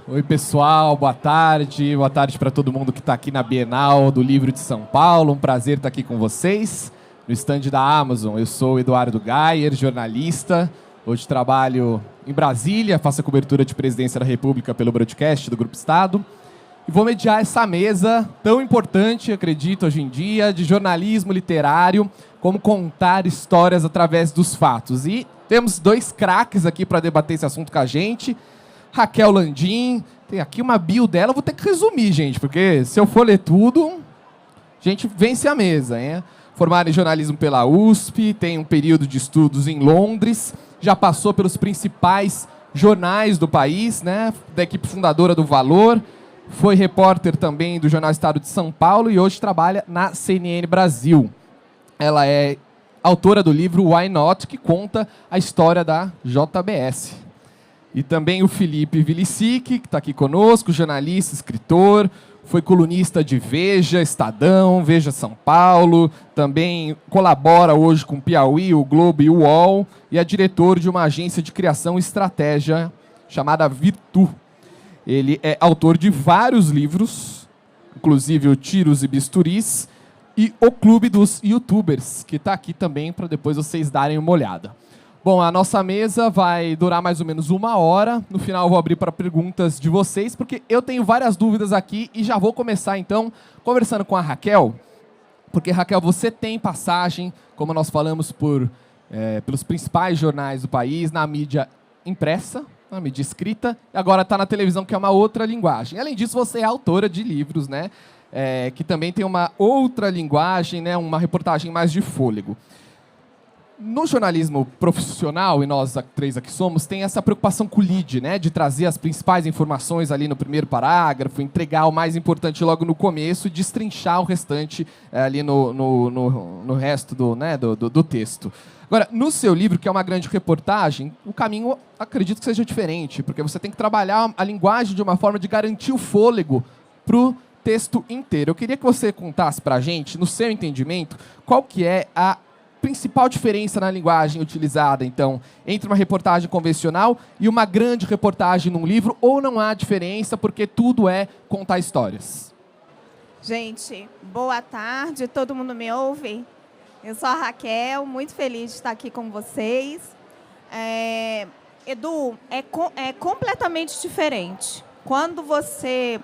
Oi, pessoal, boa tarde. Boa tarde para todo mundo que está aqui na Bienal do Livro de São Paulo. Um prazer estar aqui com vocês no estande da Amazon. Eu sou o Eduardo Gayer, jornalista. Hoje trabalho em Brasília, faço a cobertura de Presidência da República pelo broadcast do Grupo Estado. E vou mediar essa mesa tão importante, acredito, hoje em dia, de jornalismo literário, como contar histórias através dos fatos. E temos dois craques aqui para debater esse assunto com a gente. Raquel Landim, tem aqui uma bio dela, vou ter que resumir, gente, porque se eu for ler tudo, a gente vence a mesa, hein? Formada em jornalismo pela USP, tem um período de estudos em Londres, já passou pelos principais jornais do país, né? Da equipe fundadora do Valor, foi repórter também do Jornal Estado de São Paulo e hoje trabalha na CNN Brasil. Ela é autora do livro Why Not, que conta a história da JBS. E também o Felipe Vilicic, que está aqui conosco, jornalista, escritor, foi colunista de Veja, Estadão, Veja São Paulo, também colabora hoje com o Piauí, o Globo e o UOL, e é diretor de uma agência de criação e estratégia chamada Virtu. Ele é autor de vários livros, inclusive o Tiros e Bisturis, e o Clube dos Youtubers, que está aqui também para depois vocês darem uma olhada. Bom, a nossa mesa vai durar mais ou menos 1 hora. No final eu vou abrir para perguntas de vocês, porque eu tenho várias dúvidas aqui e já vou começar, então, conversando com a Raquel. Porque, Raquel, você tem passagem, como nós falamos, pelos principais jornais do país, na mídia impressa, na mídia escrita, e agora está na televisão, que é uma outra linguagem. Além disso, você é autora de livros, né? Que também tem uma outra linguagem, né? Uma reportagem mais de fôlego. No jornalismo profissional, e nós três aqui somos, tem essa preocupação com o lead, né? De trazer as principais informações ali no primeiro parágrafo, entregar o mais importante logo no começo e destrinchar o restante ali no resto do texto. Agora, no seu livro, que é uma grande reportagem, o caminho, acredito que seja diferente, porque você tem que trabalhar a linguagem de uma forma de garantir o fôlego para o texto inteiro. Eu queria que você contasse para a gente, no seu entendimento, qual que é a principal diferença na linguagem utilizada, então, entre uma reportagem convencional e uma grande reportagem num livro, ou não há diferença, porque tudo é contar histórias? Gente, boa tarde, todo mundo me ouve? Eu sou a Raquel, muito feliz de estar aqui com vocês. Edu, é completamente diferente. Quando você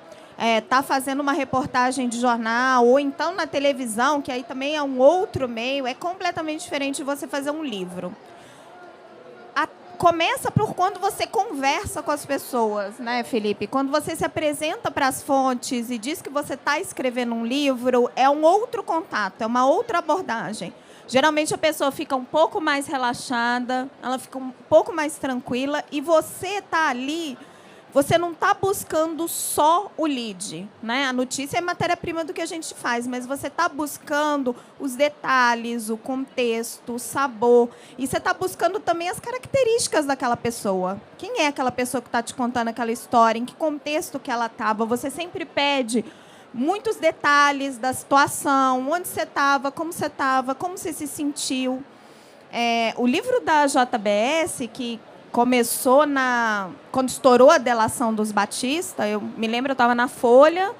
está fazendo uma reportagem de jornal, ou então na televisão, que aí também é um outro meio, é completamente diferente de você fazer um livro. Começa por quando você conversa com as pessoas, né, Felipe? Quando você se apresenta para as fontes e diz que você está escrevendo um livro, é um outro contato, é uma outra abordagem. Geralmente a pessoa fica um pouco mais relaxada, ela fica um pouco mais tranquila, e você está ali. Você não está buscando só o lead, né? A notícia é matéria-prima do que a gente faz, mas você está buscando os detalhes, o contexto, o sabor. E você está buscando também as características daquela pessoa. Quem é aquela pessoa que está te contando aquela história? Em que contexto que ela estava? Você sempre pede muitos detalhes da situação, onde você estava, como você se sentiu. O livro da JBS, que começou quando estourou a delação dos Batista, eu me lembro, eu estava na Folha,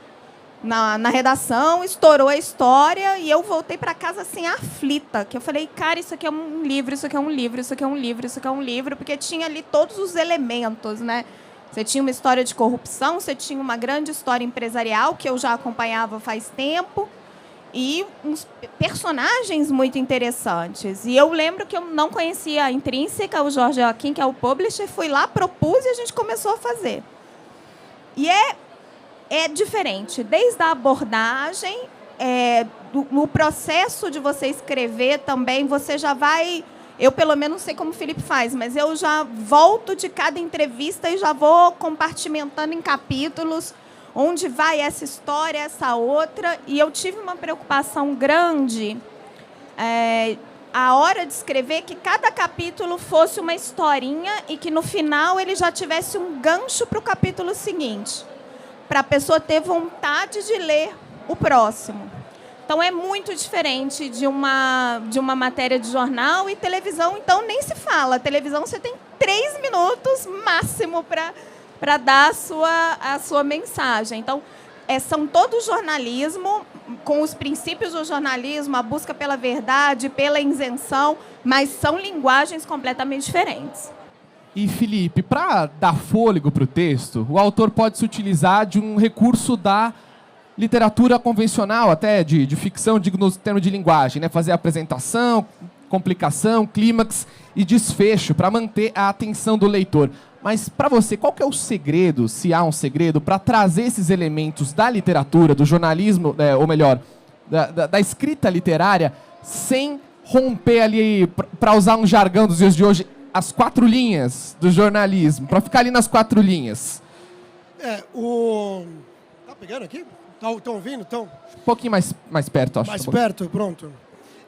na redação, estourou a história e eu voltei para casa assim, aflita, que eu falei, cara, isso aqui é um livro, isso aqui é um livro, isso aqui é um livro, isso aqui é um livro, porque tinha ali todos os elementos, né? Você tinha uma história de corrupção, você tinha uma grande história empresarial, que eu já acompanhava faz tempo, e uns personagens muito interessantes. E eu lembro que eu não conhecia a Intrínseca, o Jorge Joaquim, que é o publisher, fui lá, propus e a gente começou a fazer. E é diferente, desde a abordagem, no processo de você escrever também, você já vai... Eu, pelo menos, não sei como o Felipe faz, mas eu já volto de cada entrevista e já vou compartimentando em capítulos onde vai essa história, essa outra. E eu tive uma preocupação grande, a hora de escrever, que cada capítulo fosse uma historinha e que, no final, ele já tivesse um gancho para o capítulo seguinte, para a pessoa ter vontade de ler o próximo. Então, é muito diferente de uma matéria de jornal, e televisão, então, nem se fala. Televisão, você tem 3 minutos máximo para dar a sua mensagem. Então, são todos jornalismo, com os princípios do jornalismo, a busca pela verdade, pela isenção, mas são linguagens completamente diferentes. E, Felipe, para dar fôlego para o texto, o autor pode se utilizar de um recurso da literatura convencional, até de ficção, digo no termo de linguagem, né? Fazer apresentação, complicação, clímax e desfecho para manter a atenção do leitor. Mas, para você, qual que é o segredo, se há um segredo, para trazer esses elementos da literatura, do jornalismo, ou melhor, da escrita literária, sem romper ali, para usar um jargão dos dias de hoje, as 4 linhas do jornalismo, para ficar ali nas 4 linhas? Tá pegando aqui? Estão ouvindo? Estão? Um pouquinho mais perto, acho. Mais perto, pronto.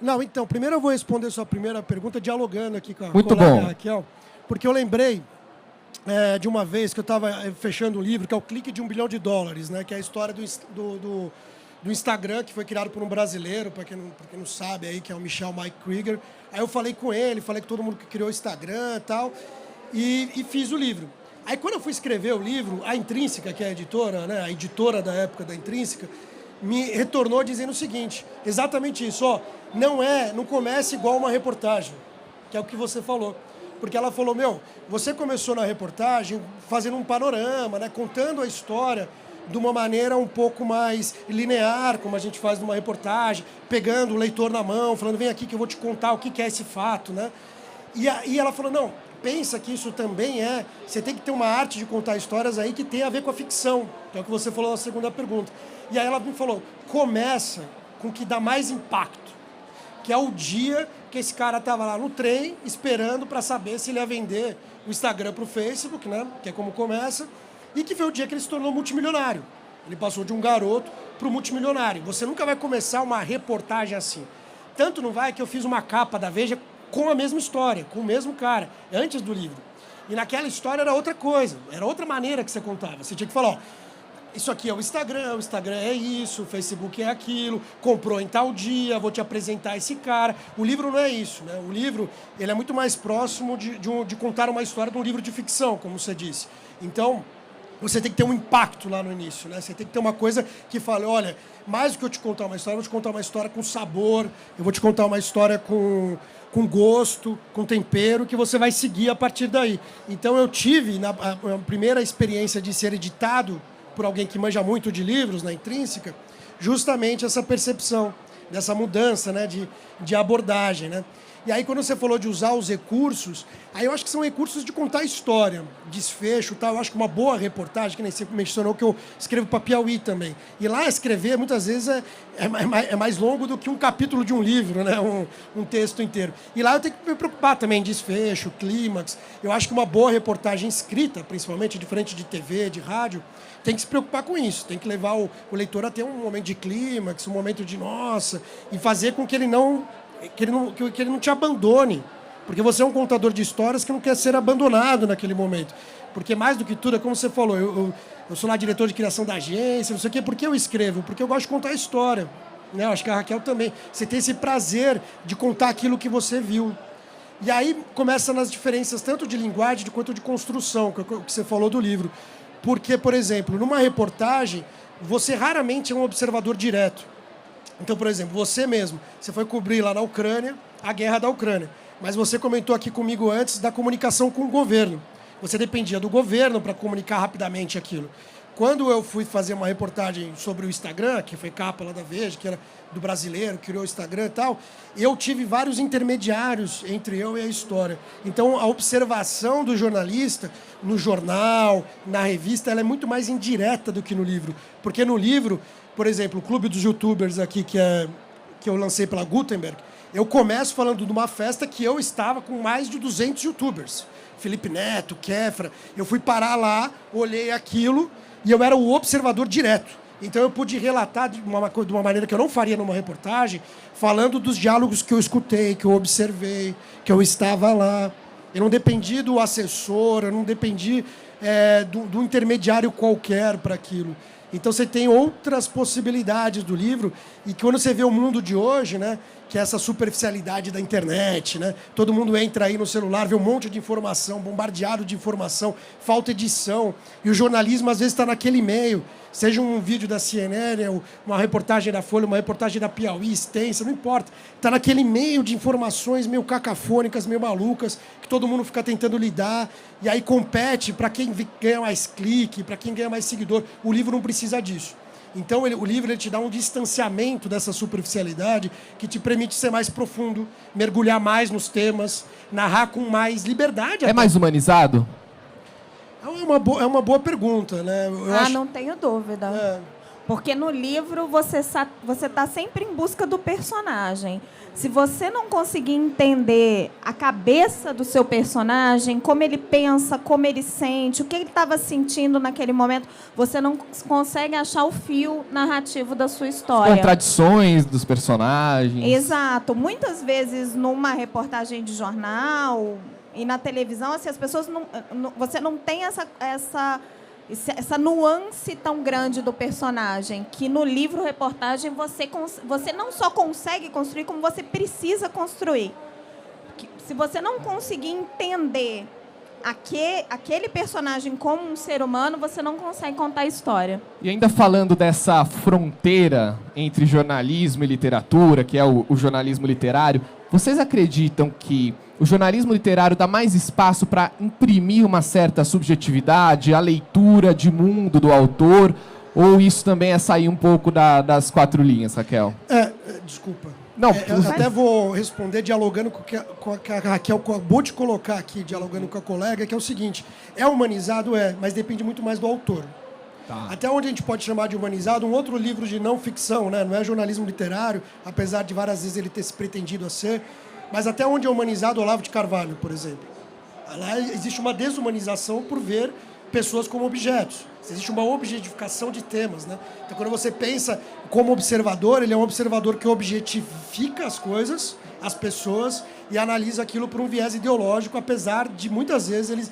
Não, então, primeiro eu vou responder sua primeira pergunta dialogando aqui com a Muito colega bom. Raquel, porque eu lembrei de uma vez que eu estava fechando um livro, que é o Clique de $1 bilhão, né? Que é a história do Instagram, que foi criado por um brasileiro, para quem não sabe, aí, que é o Michel Mike Krieger. Aí eu falei com ele, falei com todo mundo que criou o Instagram e tal, e fiz o livro. Aí quando eu fui escrever o livro, a Intrínseca, que é a editora, né? A editora da época da Intrínseca, me retornou dizendo o seguinte, exatamente isso, ó, não comece igual uma reportagem, que é o que você falou. Porque ela falou, você começou na reportagem fazendo um panorama, né, contando a história de uma maneira um pouco mais linear, como a gente faz numa reportagem, pegando o leitor na mão, falando, vem aqui que eu vou te contar o que é esse fato, né? E ela falou, não, pensa que isso também você tem que ter uma arte de contar histórias aí que tem a ver com a ficção, que é o que você falou na segunda pergunta. E aí ela me falou, começa com o que dá mais impacto, que é o dia que esse cara estava lá no trem, esperando para saber se ele ia vender o Instagram para o Facebook, né? Que é como começa, e que foi o dia que ele se tornou multimilionário. Ele passou de um garoto para o multimilionário. Você nunca vai começar uma reportagem assim. Tanto não vai que eu fiz uma capa da Veja com a mesma história, com o mesmo cara, antes do livro. E naquela história era outra coisa, era outra maneira que você contava. Você tinha que falar, ó, isso aqui é o Instagram é isso, o Facebook é aquilo, comprou em tal dia, vou te apresentar esse cara. O livro não é isso, né? O livro ele é muito mais próximo de contar uma história de um livro de ficção, como você disse. Então, você tem que ter um impacto lá no início, né? Você tem que ter uma coisa que fale, olha, mais do que eu te contar uma história, eu vou te contar uma história com sabor, eu vou te contar uma história com gosto, com tempero, que você vai seguir a partir daí. Então, eu tive, a primeira experiência de ser editado por alguém que manja muito de livros, na Intrínseca, justamente essa percepção dessa mudança, né, de abordagem, né? E aí, quando você falou de usar os recursos, aí eu acho que são recursos de contar história, desfecho e tal. Eu acho que uma boa reportagem, que nem você mencionou, que eu escrevo para Piauí também. E lá escrever, muitas vezes, é mais longo do que um capítulo de um livro, né? Um texto inteiro. E lá eu tenho que me preocupar também em desfecho, clímax. Eu acho que uma boa reportagem escrita, principalmente, diferente de TV, de rádio, tem que se preocupar com isso. Tem que levar o leitor a ter um momento de clímax, um momento de nossa, e fazer com que ele não te abandone. Porque você é um contador de histórias que não quer ser abandonado naquele momento. Porque mais do que tudo, é como você falou, eu sou lá diretor de criação da agência, não sei o quê. Por que eu escrevo? Porque eu gosto de contar a história. Né? Eu acho que a Raquel também. Você tem esse prazer de contar aquilo que você viu. E aí começa nas diferenças tanto de linguagem quanto de construção, que você falou do livro. Porque, por exemplo, numa reportagem, você raramente é um observador direto. Então, por exemplo, você mesmo, você foi cobrir lá na Ucrânia, a guerra da Ucrânia. Mas você comentou aqui comigo antes da comunicação com o governo. Você dependia do governo para comunicar rapidamente aquilo. Quando eu fui fazer uma reportagem sobre o Instagram, que foi capa lá da Veja, que era do brasileiro, que criou o Instagram e tal, eu tive vários intermediários entre eu e a história. Então, a observação do jornalista no jornal, na revista, ela é muito mais indireta do que no livro. Porque no livro, por exemplo, o Clube dos Youtubers aqui, que eu lancei pela Gutenberg, eu começo falando de uma festa que eu estava com mais de 200 youtubers. Felipe Neto, Kefra. Eu fui parar lá, olhei aquilo e eu era o observador direto. Então eu pude relatar de uma maneira que eu não faria numa reportagem, falando dos diálogos que eu escutei, que eu observei, que eu estava lá. Eu não dependi do assessor, eu não dependi do intermediário qualquer para aquilo. Então você tem outras possibilidades do livro, e quando você vê o mundo de hoje, né, que é essa superficialidade da internet, né, todo mundo entra aí no celular, vê um monte de informação, bombardeado de informação, falta edição, e o jornalismo às vezes está naquele meio, seja um vídeo da CNN, uma reportagem da Folha, uma reportagem da Piauí, extensa, não importa. Está naquele meio de informações meio cacafônicas, meio malucas, que todo mundo fica tentando lidar, e aí compete para quem ganha mais clique, para quem ganha mais seguidor. O livro não precisa disso. Então, o livro ele te dá um distanciamento dessa superficialidade que te permite ser mais profundo, mergulhar mais nos temas, narrar com mais liberdade. É mais humanizado? É uma boa pergunta, né? Não tenho dúvida. Porque no livro você está sempre em busca do personagem. Se você não conseguir entender a cabeça do seu personagem, como ele pensa, como ele sente, o que ele estava sentindo naquele momento, você não consegue achar o fio narrativo da sua história. Contradições dos personagens. Exato. Muitas vezes, numa reportagem de jornal e na televisão, assim, as pessoas você não tem essa nuance tão grande do personagem, que no livro-reportagem você não só consegue construir, como você precisa construir. Se você não conseguir entender aquele personagem como um ser humano, você não consegue contar a história. E ainda falando dessa fronteira entre jornalismo e literatura, que é o jornalismo literário, vocês acreditam que o jornalismo literário dá mais espaço para imprimir uma certa subjetividade, a leitura de mundo do autor, ou isso também é sair um pouco das quatro linhas, Raquel? Desculpa. Não, eu até vou responder dialogando com o que a Raquel acabou de colocar aqui, dialogando com a colega, que é o seguinte: é humanizado? Mas depende muito mais do autor. Tá. Até onde a gente pode chamar de humanizado, um outro livro de não ficção, né? Não é jornalismo literário, apesar de várias vezes ele ter se pretendido a ser, mas até onde é humanizado Olavo de Carvalho, por exemplo. Lá existe uma desumanização por ver pessoas como objetos. Existe uma objetificação de temas, né? Então, quando você pensa como observador, ele é um observador que objetifica as coisas, as pessoas, e analisa aquilo por um viés ideológico, apesar de, muitas vezes, ele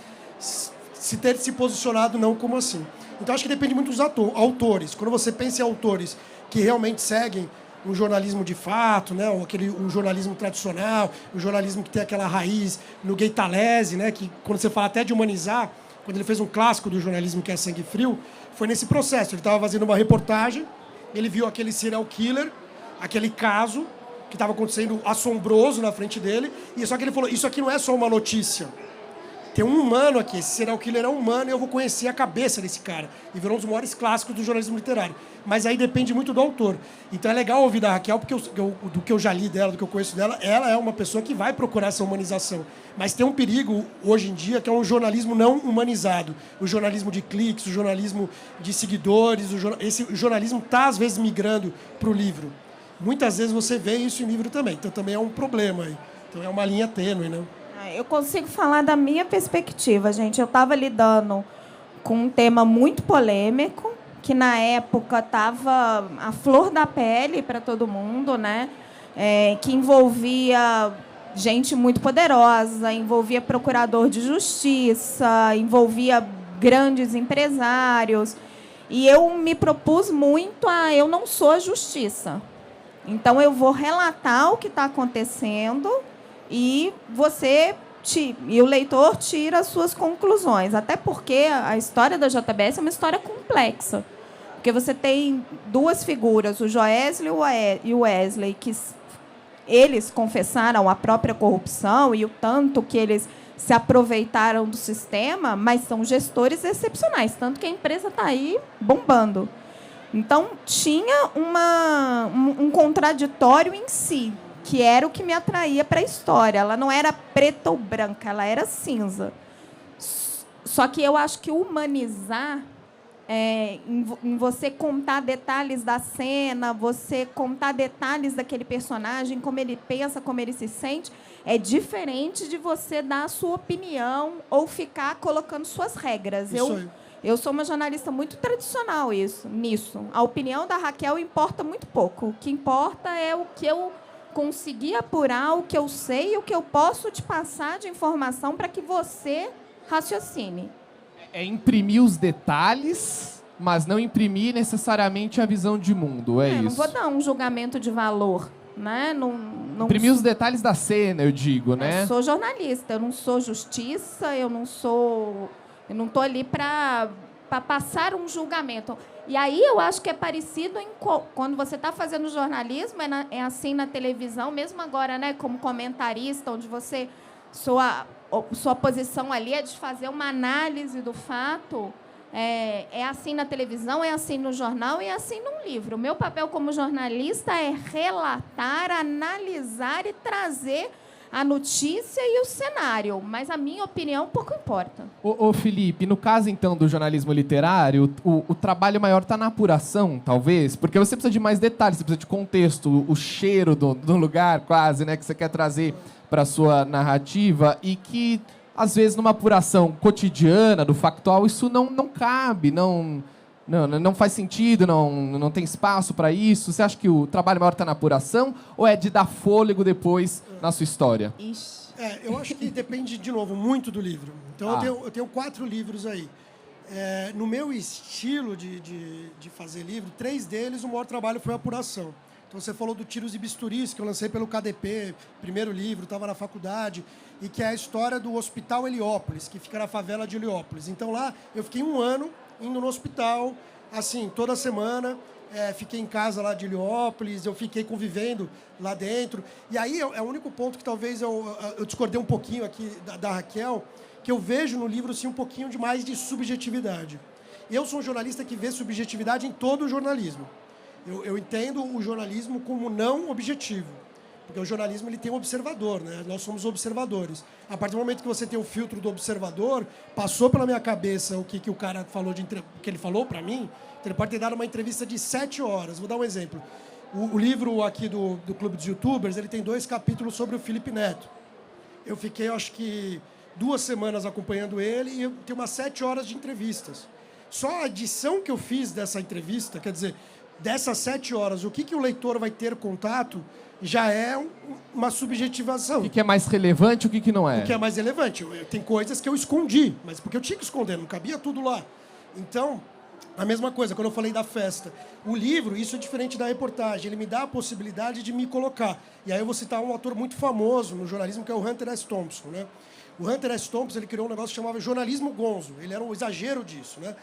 ter se posicionado não como assim. Então, acho que depende muito dos autores. Quando você pensa em autores que realmente seguem um jornalismo de fato, né? Um jornalismo tradicional, um jornalismo que tem aquela raiz no Geitalese, né? Que, quando você fala até de humanizar, quando ele fez um clássico do jornalismo que é Sangue Frio, foi nesse processo. Ele estava fazendo uma reportagem, ele viu aquele serial killer, aquele caso que estava acontecendo assombroso na frente dele, e só que ele falou, isso aqui não é só uma notícia. Tem um humano aqui, esse serial killer é humano e eu vou conhecer a cabeça desse cara. E virou um dos maiores clássicos do jornalismo literário. Mas aí depende muito do autor. Então é legal ouvir da Raquel, porque do que eu já li dela, do que eu conheço dela, ela é uma pessoa que vai procurar essa humanização. Mas tem um perigo, hoje em dia, que é um jornalismo não humanizado. O jornalismo de cliques, o jornalismo de seguidores, esse jornalismo está, às vezes, migrando para o livro. Muitas vezes você vê isso em livro também. Então também é um problema aí. Então é uma linha tênue, né? Eu consigo falar da minha perspectiva, gente. Eu estava lidando com um tema muito polêmico, que na época estava a flor da pele para todo mundo, né? Que envolvia gente muito poderosa, envolvia procurador de justiça, envolvia grandes empresários. E eu me propus muito eu não sou a justiça. Então, eu vou relatar o que está acontecendo e o leitor tira as suas conclusões. Até porque a história da JBS é uma história complexa. Porque você tem duas figuras, o Joesley e o Wesley, que eles confessaram a própria corrupção e o tanto que eles se aproveitaram do sistema, mas são gestores excepcionais, tanto que a empresa está aí bombando. Então, tinha um contraditório em si, que era o que me atraía para a história. Ela não era preta ou branca, ela era cinza. Só que eu acho que humanizar, em você contar detalhes da cena, você contar detalhes daquele personagem, como ele pensa, como ele se sente, é diferente de você dar a sua opinião ou ficar colocando suas regras. Eu sou uma jornalista muito tradicional nisso. A opinião da Raquel importa muito pouco. O que importa é o que eu consegui apurar, o que eu sei e o que eu posso te passar de informação para que você raciocine. É imprimir os detalhes mas não imprimir necessariamente a visão de mundo, é Não isso. vou dar um julgamento de valor, né? Não Imprimir os detalhes da cena, eu digo, né? Eu sou jornalista, eu não sou justiça, eu não estou ali para passar um julgamento. E aí eu acho que é parecido quando você está fazendo jornalismo, é assim na televisão, mesmo agora, né, como comentarista, onde você sua posição ali é de fazer uma análise do fato. É assim na televisão, é assim no jornal e é assim num livro. O meu papel como jornalista é relatar, analisar e trazer a notícia e o cenário, mas a minha opinião pouco importa. Ô Felipe, no caso, então, do jornalismo literário, o trabalho maior está na apuração, talvez? Porque você precisa de mais detalhes, você precisa de contexto, o cheiro do lugar, quase, né, que você quer trazer para a sua narrativa, e que, às vezes, numa apuração cotidiana, do factual, isso não cabe, não faz sentido, não tem espaço para isso. Você acha que o trabalho maior está na apuração ou é de dar fôlego depois na sua história? Eu acho que depende, de novo, muito do livro. Então, eu tenho 4 livros aí. No meu estilo de fazer livro, 3 deles, o maior trabalho foi a apuração. Então, você falou do Tiros e Bisturis, que eu lancei pelo KDP, primeiro livro, estava na faculdade, e que é a história do Hospital Heliópolis, que fica na favela de Heliópolis. Então, lá, eu fiquei 1 ano indo no hospital, assim, toda semana. Fiquei em casa lá de Heliópolis, eu fiquei convivendo lá dentro. E aí é o único ponto que talvez eu discordei um pouquinho aqui da Raquel, que eu vejo no livro assim, um pouquinho de mais de subjetividade. Eu sou um jornalista que vê subjetividade em todo o jornalismo. Eu entendo o jornalismo como não objetivo. Porque o jornalismo ele tem um observador, né? Nós somos observadores. A partir do momento que você tem o filtro do observador, passou pela minha cabeça o que o cara falou, que ele falou para mim. Então ele pode ter dado uma entrevista de 7 horas. Vou dar um exemplo. O livro aqui do Clube dos Youtubers, ele tem 2 capítulos sobre o Felipe Neto. Eu fiquei, acho que, 2 semanas acompanhando ele e eu tenho umas 7 horas de entrevistas. Só a edição que eu fiz dessa entrevista, quer dizer, dessas 7 horas, o que o leitor vai ter contato já é uma subjetivação. O que é mais relevante e o que não é? O que é mais relevante. Tem coisas que eu escondi, mas porque eu tinha que esconder, não cabia tudo lá. Então, a mesma coisa, quando eu falei da festa. O livro, isso é diferente da reportagem, ele me dá a possibilidade de me colocar. E aí eu vou citar um ator muito famoso no jornalismo, que é o Hunter S. Thompson, né? O Hunter S. Thompson, ele criou um negócio que chamava jornalismo gonzo. Ele era um exagero disso, né?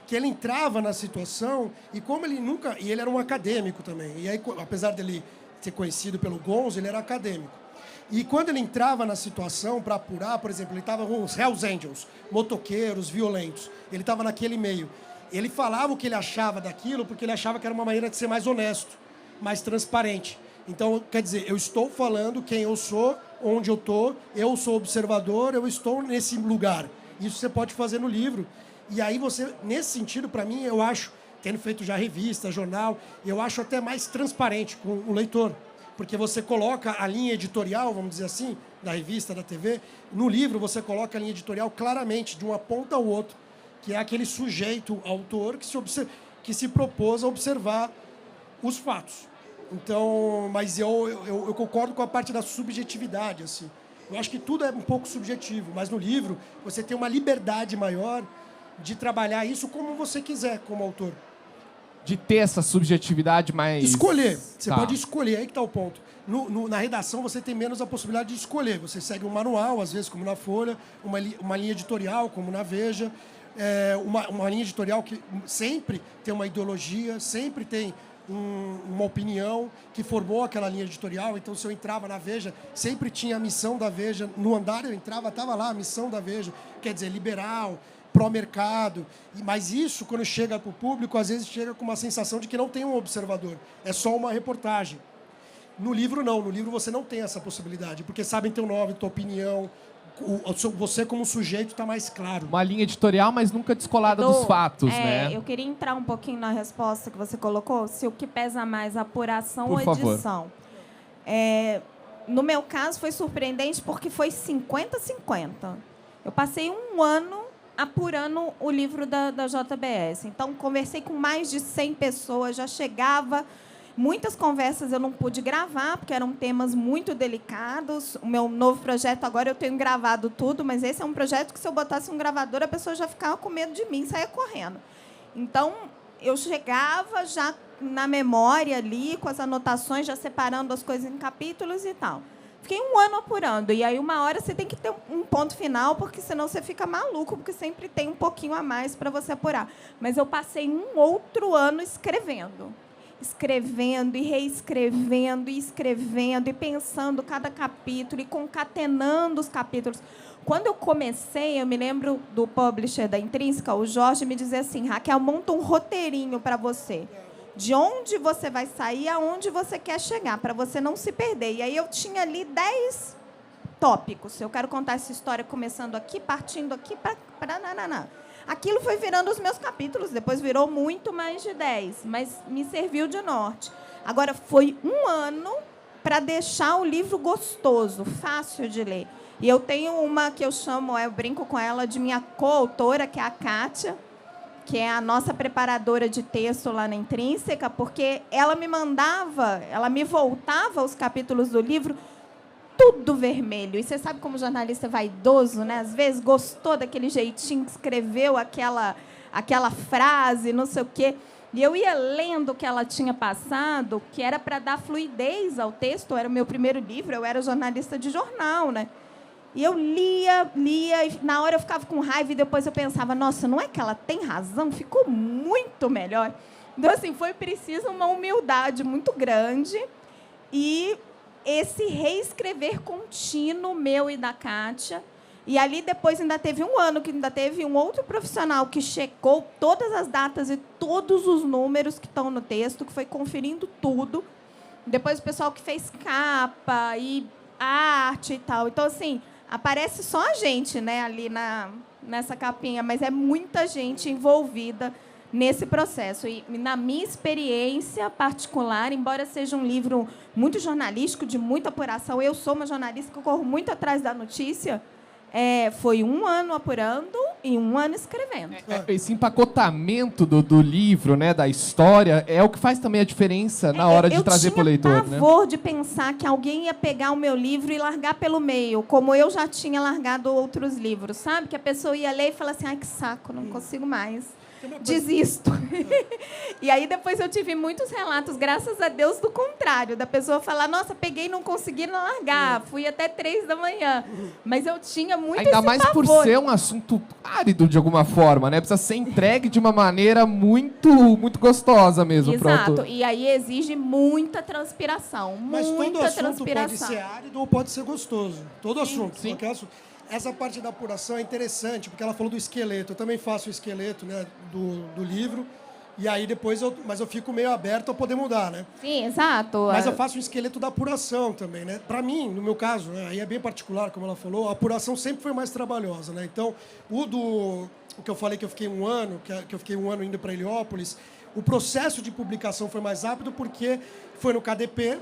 Que ele entrava na situação e como ele nunca... E ele era um acadêmico também. E aí, apesar dele ser conhecido pelo gonzo, ele era acadêmico. E quando ele entrava na situação para apurar, por exemplo, ele estava com os Hells Angels, motoqueiros, violentos. Ele estava naquele meio. Ele falava o que ele achava daquilo porque ele achava que era uma maneira de ser mais honesto, mais transparente. Então, quer dizer, eu estou falando quem eu sou, onde eu sou observador, eu estou nesse lugar. Isso você pode fazer no livro. E aí você, nesse sentido, para mim, eu acho, tendo feito já revista, jornal, eu acho até mais transparente com o leitor. Porque você coloca a linha editorial, vamos dizer assim, da revista, da TV. No livro, você coloca a linha editorial claramente, de uma ponta ao outro, que é aquele sujeito, autor, que se propôs a observar os fatos. Então, mas eu concordo com a parte da subjetividade, assim. Eu acho que tudo é um pouco subjetivo, mas no livro você tem uma liberdade maior de trabalhar isso como você quiser, como autor. De ter essa subjetividade mais... Escolher. Você pode escolher, aí que está o ponto. Na redação você tem menos a possibilidade de escolher. Você segue um manual, às vezes, como na Folha, uma linha editorial, como na Veja, uma linha editorial que sempre tem uma ideologia, sempre tem uma opinião que formou aquela linha editorial. Então, se eu entrava na Veja, sempre tinha a missão da Veja. No andar eu entrava, estava lá a missão da Veja. Quer dizer, liberal, pró-mercado. Mas isso, quando chega para o público, às vezes chega com uma sensação de que não tem um observador. É só uma reportagem. No livro, não. No livro, você não tem essa possibilidade. Porque sabem teu nome, tua opinião. Você, como sujeito, está mais claro. Uma linha editorial, mas nunca descolada dos fatos, né? Eu queria entrar um pouquinho na resposta que você colocou. Se o que pesa mais, apuração Por ou favor. edição. No meu caso, foi surpreendente porque foi 50-50. Eu passei 1 ano apurando o livro da JBS. Então, conversei com mais de 100 pessoas, já chegava... Muitas conversas eu não pude gravar, porque eram temas muito delicados. O meu novo projeto agora eu tenho gravado tudo, mas esse é um projeto que, se eu botasse um gravador, a pessoa já ficava com medo de mim, saia correndo. Então, eu chegava já na memória ali, com as anotações, já separando as coisas em capítulos e tal. Fiquei 1 ano apurando. E aí, uma hora, você tem que ter um ponto final, porque senão você fica maluco, porque sempre tem um pouquinho a mais para você apurar. Mas eu passei um outro ano escrevendo. Escrevendo e reescrevendo e escrevendo e pensando cada capítulo e concatenando os capítulos. Quando eu comecei, eu me lembro do publisher da Intrínseca, o Jorge, me dizia assim: Raquel, monta um roteirinho para você. De onde você vai sair, aonde você quer chegar, para você não se perder. E aí eu tinha ali 10 tópicos. Eu quero contar essa história começando aqui, partindo aqui, para nananá. Aquilo foi virando os meus capítulos, depois virou muito mais de 10, mas me serviu de norte. Agora, foi 1 ano para deixar o livro gostoso, fácil de ler. E eu tenho uma que eu chamo, eu brinco com ela, de minha coautora, que é a Kátia, que é a nossa preparadora de texto lá na Intrínseca, porque ela me mandava, ela me voltava os capítulos do livro tudo vermelho. E você sabe como jornalista é vaidoso, né? Às vezes gostou daquele jeitinho que escreveu aquela frase, não sei o quê. E eu ia lendo o que ela tinha passado, que era para dar fluidez ao texto. Era o meu primeiro livro, eu era jornalista de jornal, né? E eu lia, e na hora eu ficava com raiva e depois eu pensava, nossa, não é que ela tem razão? Ficou muito melhor. Então, assim, foi preciso uma humildade muito grande e esse reescrever contínuo meu e da Kátia. E ali depois ainda teve 1 ano, que ainda teve um outro profissional que checou todas as datas e todos os números que estão no texto, que foi conferindo tudo. Depois o pessoal que fez capa e arte e tal. Então, assim, aparece só a gente, né, ali nessa capinha, mas é muita gente envolvida nesse processo. E, na minha experiência particular, embora seja um livro muito jornalístico, de muita apuração, eu sou uma jornalista que corro muito atrás da notícia, foi 1 ano apurando e 1 ano escrevendo. Esse empacotamento do livro, né, da história, é o que faz também a diferença na hora de trazer para o leitor. Eu tinha pavor de pensar que alguém ia pegar o meu livro e largar pelo meio, como eu já tinha largado outros livros, sabe? Que a pessoa ia ler e falar assim, ai, que saco, não consigo mais. Desisto. E aí depois eu tive muitos relatos, graças a Deus, do contrário, da pessoa falar, nossa, peguei e não consegui largar, fui até 3 da manhã. Mas eu tinha muito ainda esse mais pavor. por ser um assunto árido de alguma forma, né? Precisa ser entregue de uma maneira muito, muito gostosa mesmo. Exato. Pronto. E aí exige muita transpiração. Mas muita todo assunto transpiração. pode ser árido ou pode ser gostoso. Todo assunto. Sim. Essa parte da apuração é interessante, porque ela falou do esqueleto. Eu também faço o esqueleto, né, do livro. E aí depois mas eu fico meio aberto a poder mudar, né? Sim, exato. Mas eu faço um esqueleto da apuração também, né? Para mim, no meu caso, né, aí é bem particular, como ela falou, a apuração sempre foi mais trabalhosa, né? Então, o que eu falei que eu fiquei 1 ano, que eu fiquei 1 ano indo para Heliópolis, o processo de publicação foi mais rápido porque foi no KDP,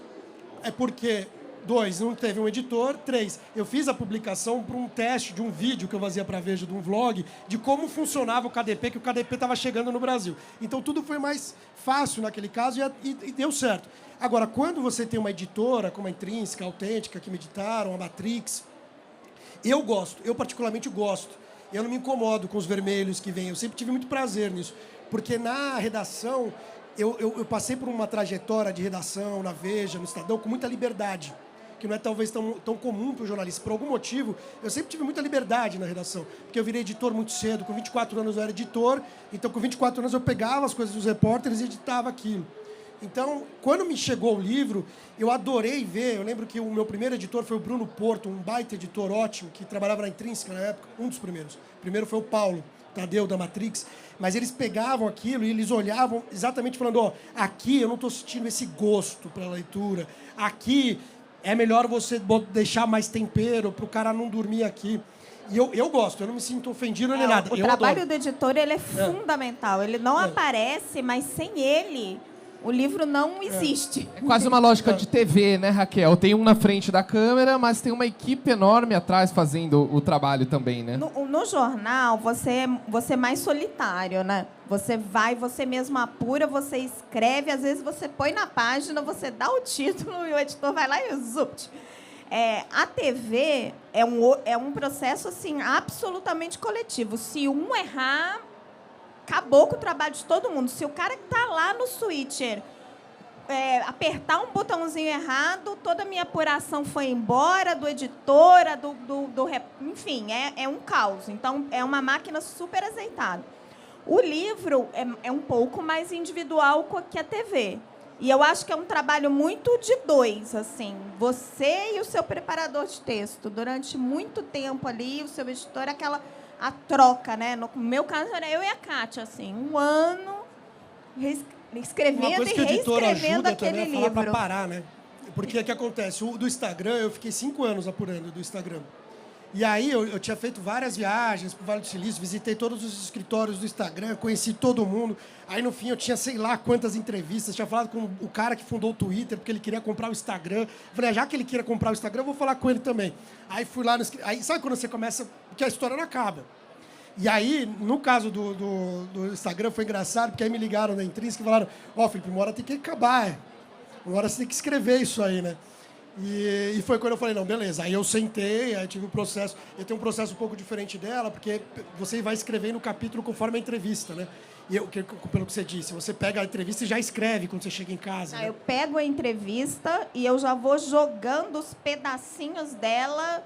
porque 2, não teve um editor. 3, eu fiz a publicação para um teste de um vídeo que eu fazia para a Veja, de um vlog, de como funcionava o KDP, que o KDP estava chegando no Brasil. Então, tudo foi mais fácil naquele caso e deu certo. Agora, quando você tem uma editora, como a Intrínseca, a Autêntica, que me editaram, a Matrix, eu particularmente gosto. Eu não me incomodo com os vermelhos que vêm. Eu sempre tive muito prazer nisso. Porque na redação, eu passei por uma trajetória de redação na Veja, no Estadão, com muita liberdade, que não é talvez tão comum para o jornalista. Por algum motivo, eu sempre tive muita liberdade na redação, porque eu virei editor muito cedo. Com 24 anos eu era editor, então com 24 anos eu pegava as coisas dos repórteres e editava aquilo. Então, quando me chegou o livro, eu adorei ver. Eu lembro que o meu primeiro editor foi o Bruno Porto, um baita editor ótimo, que trabalhava na Intrínseca na época, um dos primeiros. O primeiro foi o Paulo Tadeu, da Matrix. Mas eles pegavam aquilo e eles olhavam exatamente falando, aqui eu não estou sentindo esse gosto para a leitura. Aqui é melhor você deixar mais tempero para o cara não dormir aqui. E eu gosto, eu não me sinto ofendido nem nada. O trabalho do editor, ele é fundamental. Ele não aparece, mas sem ele, o livro não existe. É quase uma lógica de TV, né, Raquel? Tem um na frente da câmera, mas tem uma equipe enorme atrás fazendo o trabalho também, né? No jornal, você é mais solitário, né? Você vai, você mesmo apura, você escreve, às vezes você põe na página, você dá o título e o editor vai lá e zupt. A TV é um processo assim, absolutamente coletivo. Se um errar, acabou com o trabalho de todo mundo. Se o cara que está lá no switcher apertar um botãozinho errado, toda a minha apuração foi embora, do editor, enfim, é um caos. Então, é uma máquina super azeitada. O livro é um pouco mais individual que a TV. E eu acho que é um trabalho muito de dois, assim. Você e o seu preparador de texto. Durante muito tempo ali, o seu editor, a troca, né? No meu caso, era eu e a Kátia, assim. Um ano escrevendo e reescrevendo aquele livro. Falar para parar, né? Porque o que acontece? O do Instagram, eu fiquei 5 anos apurando do Instagram. E aí eu tinha feito várias viagens para o Vale do Silício, visitei todos os escritórios do Instagram, conheci todo mundo. Aí, no fim, eu tinha sei lá quantas entrevistas. Tinha falado com o cara que fundou o Twitter, porque ele queria comprar o Instagram. Eu falei, já que ele queria comprar o Instagram, eu vou falar com ele também. Aí fui lá no escritório. Aí sabe quando você começa... Porque a história não acaba. E aí, no caso do Instagram, foi engraçado, porque aí me ligaram da Intrínseca e falaram, Felipe, uma hora tem que acabar, uma hora você tem que escrever isso aí, né? E foi quando eu falei, não, beleza. Aí eu sentei, aí tive um processo. Eu tenho um processo um pouco diferente dela, porque você vai escrevendo o capítulo conforme a entrevista, né? E pelo que você disse, você pega a entrevista e já escreve quando você chega em casa. Né? Eu pego a entrevista e eu já vou jogando os pedacinhos dela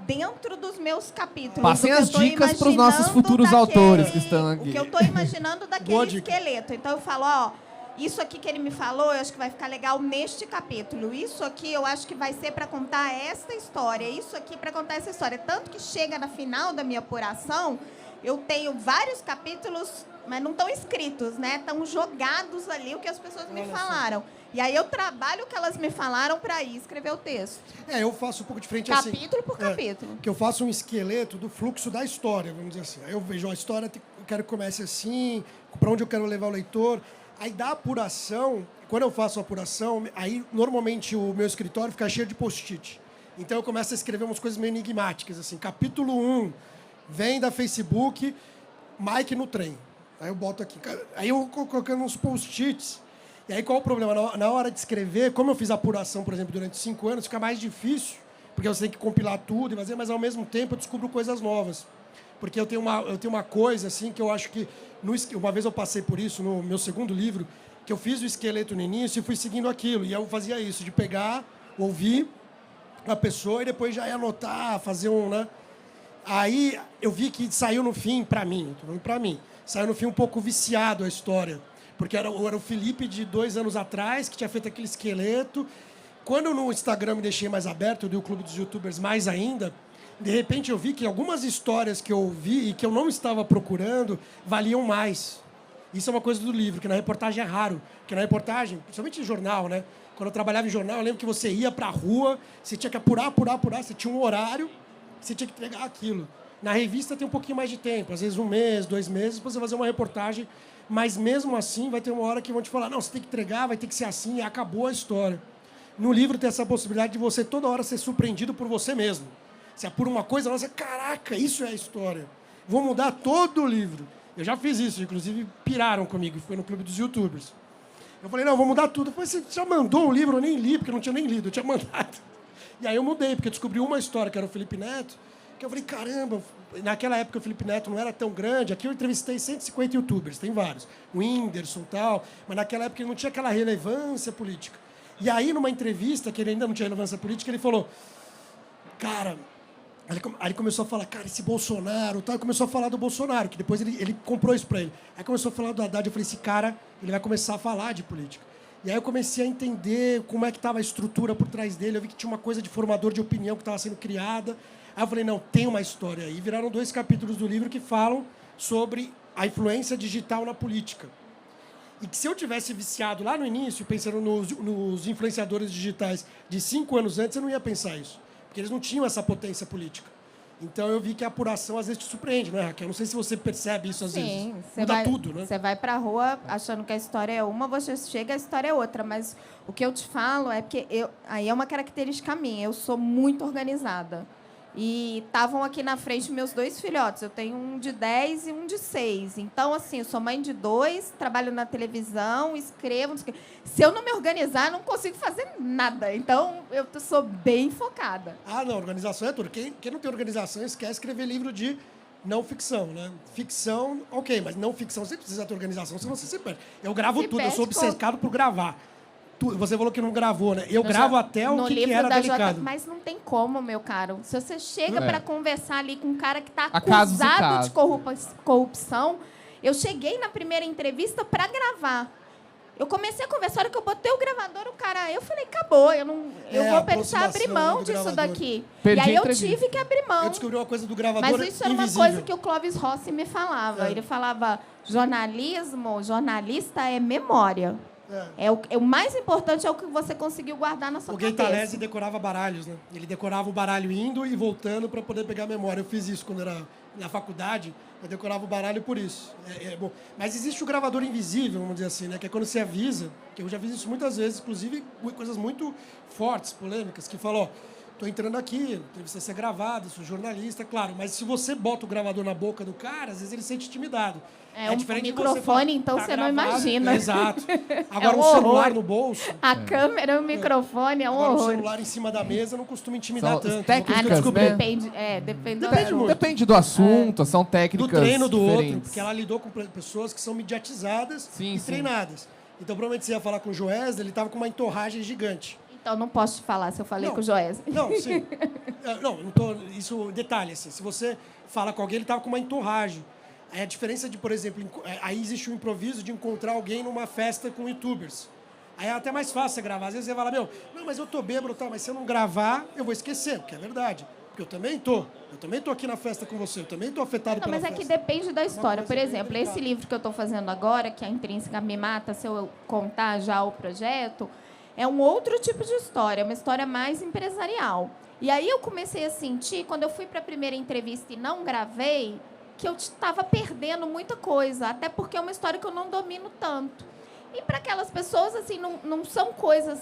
dentro dos meus capítulos. Passem as dicas para os nossos futuros autores que estão aqui. O que eu estou imaginando daquele esqueleto. Então eu falo, isso aqui que ele me falou, eu acho que vai ficar legal neste capítulo. Isso aqui eu acho que vai ser para contar esta história. Isso aqui para contar essa história. Tanto que chega na final da minha apuração, eu tenho vários capítulos, mas não estão escritos, né? Estão jogados ali o que as pessoas me falaram. E aí eu trabalho o que elas me falaram para ir escrever o texto. Eu faço um pouco diferente capítulo assim. Capítulo por capítulo. Que eu faço um esqueleto do fluxo da história, vamos dizer assim. Aí eu vejo a história, eu quero que comece assim, para onde eu quero levar o leitor. Aí da apuração, quando eu faço a apuração, aí normalmente o meu escritório fica cheio de post-it. Então eu começo a escrever umas coisas meio enigmáticas, assim. Capítulo 1, vem da Facebook, Mike no trem. Aí eu boto aqui. Aí eu vou colocando uns post-its. E aí qual o problema? Na hora de escrever, como eu fiz a apuração, por exemplo, durante 5 anos, fica mais difícil, porque você tem que compilar tudo e fazer, mas ao mesmo tempo eu descubro coisas novas. Porque eu tenho uma coisa, assim, que eu acho que... Uma vez eu passei por isso no meu segundo livro, que eu fiz o esqueleto no início e fui seguindo aquilo. E eu fazia isso, de pegar, ouvir a pessoa e depois já ia anotar, fazer né? Aí eu vi que saiu no fim, para mim, saiu no fim um pouco viciado a história. Porque era o Felipe de 2 anos atrás, que tinha feito aquele esqueleto. Quando no Instagram me deixei mais aberto, eu dei o Clube dos Youtubers mais ainda, de repente eu vi que algumas histórias que eu vi e que eu não estava procurando valiam mais. Isso é uma coisa do livro, que na reportagem é raro. Porque na reportagem, principalmente em jornal, né? Quando eu trabalhava em jornal, eu lembro que você ia para a rua, você tinha que apurar, você tinha um horário, você tinha que entregar aquilo. Na revista tem um pouquinho mais de tempo, às vezes 1 mês, 2 meses, para você fazer uma reportagem, mas mesmo assim vai ter uma hora que vão te falar, não, você tem que entregar, vai ter que ser assim, e acabou a história. No livro tem essa possibilidade de você toda hora ser surpreendido por você mesmo. Você apura uma coisa, você, caraca, isso é a história. Vou mudar todo o livro. Eu já fiz isso, inclusive piraram comigo, foi no Clube dos Youtubers. Eu falei, não, vou mudar tudo. Eu falei, você já mandou o livro? Eu nem li, porque eu não tinha nem lido, eu tinha mandado. E aí eu mudei, porque eu descobri uma história, que era o Felipe Neto, que eu falei, caramba, naquela época o Felipe Neto não era tão grande. Aqui eu entrevistei 150 youtubers, tem vários. O Whindersson e tal, mas naquela época ele não tinha aquela relevância política. E aí, numa entrevista, que ele ainda não tinha relevância política, ele falou, cara... Aí ele começou a falar, cara, esse Bolsonaro, tal, e começou a falar do Bolsonaro, que depois ele comprou isso para ele. Aí começou a falar do Haddad, eu falei, esse cara, ele vai começar a falar de política. E aí eu comecei a entender como é que estava a estrutura por trás dele, eu vi que tinha uma coisa de formador de opinião que estava sendo criada. Aí eu falei, não, tem uma história aí. E viraram 2 capítulos do livro que falam sobre a influência digital na política. E que se eu tivesse viciado lá no início, pensando nos influenciadores digitais de 5 anos antes, eu não ia pensar isso. Porque eles não tinham essa potência política. Então eu vi que a apuração às vezes te surpreende, né, Raquel? Não sei se você percebe isso às vezes. Muda tudo, né? Você vai para a rua achando que a história é uma, você chega, a história é outra. Mas o que eu te falo é porque aí é uma característica minha. Eu sou muito organizada. E estavam aqui na frente meus 2 filhotes. Eu tenho um de 10 e um de 6. Então, assim, eu sou mãe de 2, trabalho na televisão, escrevo. Se eu não me organizar, eu não consigo fazer nada. Então, eu sou bem focada. Ah, não, organização é tudo. Quem não tem organização esquece escrever livro de não ficção, né? Ficção, ok, mas não ficção, você precisa ter organização, senão você se perde. Eu gravo Se tudo, eu sou perde, obcecado por gravar. Você falou que não gravou, né? Eu gravo até o que era delicado. Mas não tem como, meu caro. Se você chega É. para conversar ali com um cara que está Há casos e acusado casos. de corrupção, eu cheguei na primeira entrevista para gravar. Eu comecei a conversar, a hora que eu botei o gravador, o cara... Eu falei, acabou, eu vou precisar abrir mão do disso gravador. daqui. Perdi e aí a eu entrevista. tive que abrir mão. Eu descobri uma coisa do gravador Mas isso era uma invisível. coisa que o Clóvis Rossi me falava. É. Ele falava, jornalista é memória. É. O mais importante é o que você conseguiu guardar na sua O Gay cabeça. Talese decorava baralhos, né? Ele decorava o baralho indo e voltando para poder pegar a memória. Eu fiz isso quando era na faculdade, eu decorava o baralho por isso. Bom. Mas existe o gravador invisível, vamos dizer assim, né? Que é quando você avisa, que eu já fiz isso muitas vezes, inclusive coisas muito fortes, polêmicas, que falam, ó, tô entrando aqui, precisa ser gravado, sou jornalista, claro, mas se você bota o gravador na boca do cara, às vezes ele se sente intimidado. Um diferente de você microfone, falar, então tá você não gravado. imagina. Exato. Agora, um um celular horror. no bolso... A câmera, o microfone, é um Agora, o horror. celular em cima da mesa não costuma intimidar São as tanto. técnicas, Eu descobri né? Depende Depende muito. Depende do assunto, são do técnicas treino do outro, diferentes. porque ela lidou com pessoas que são mediatizadas Sim, e sim. treinadas. Então, provavelmente você ia falar com o Joés, ele estava com uma entorragem gigante. Então, não posso te falar se eu falei Não. com o Joés. Não, sim. Não tô, isso, detalhe, assim, se você fala com alguém, ele estava com uma entorragem. Aí a diferença de, por exemplo, aí existe o improviso de encontrar alguém numa festa com youtubers. Aí é até mais fácil você gravar. Às vezes você fala, não, mas eu tô bêbado, tá, mas se eu não gravar, eu vou esquecer, porque é verdade. Porque eu também tô aqui na festa com você, eu também tô afetado Não, pela mas é festa. que depende da história. coisa Por bem exemplo, delicada. esse livro que eu estou fazendo agora, que é a Intrínseca Me Mata, se eu contar já o projeto, é um outro tipo de história, uma história mais empresarial. E aí eu comecei a sentir, quando eu fui para a primeira entrevista e não gravei, que eu estava perdendo muita coisa, até porque é uma história que eu não domino tanto. E para aquelas pessoas, assim, não são coisas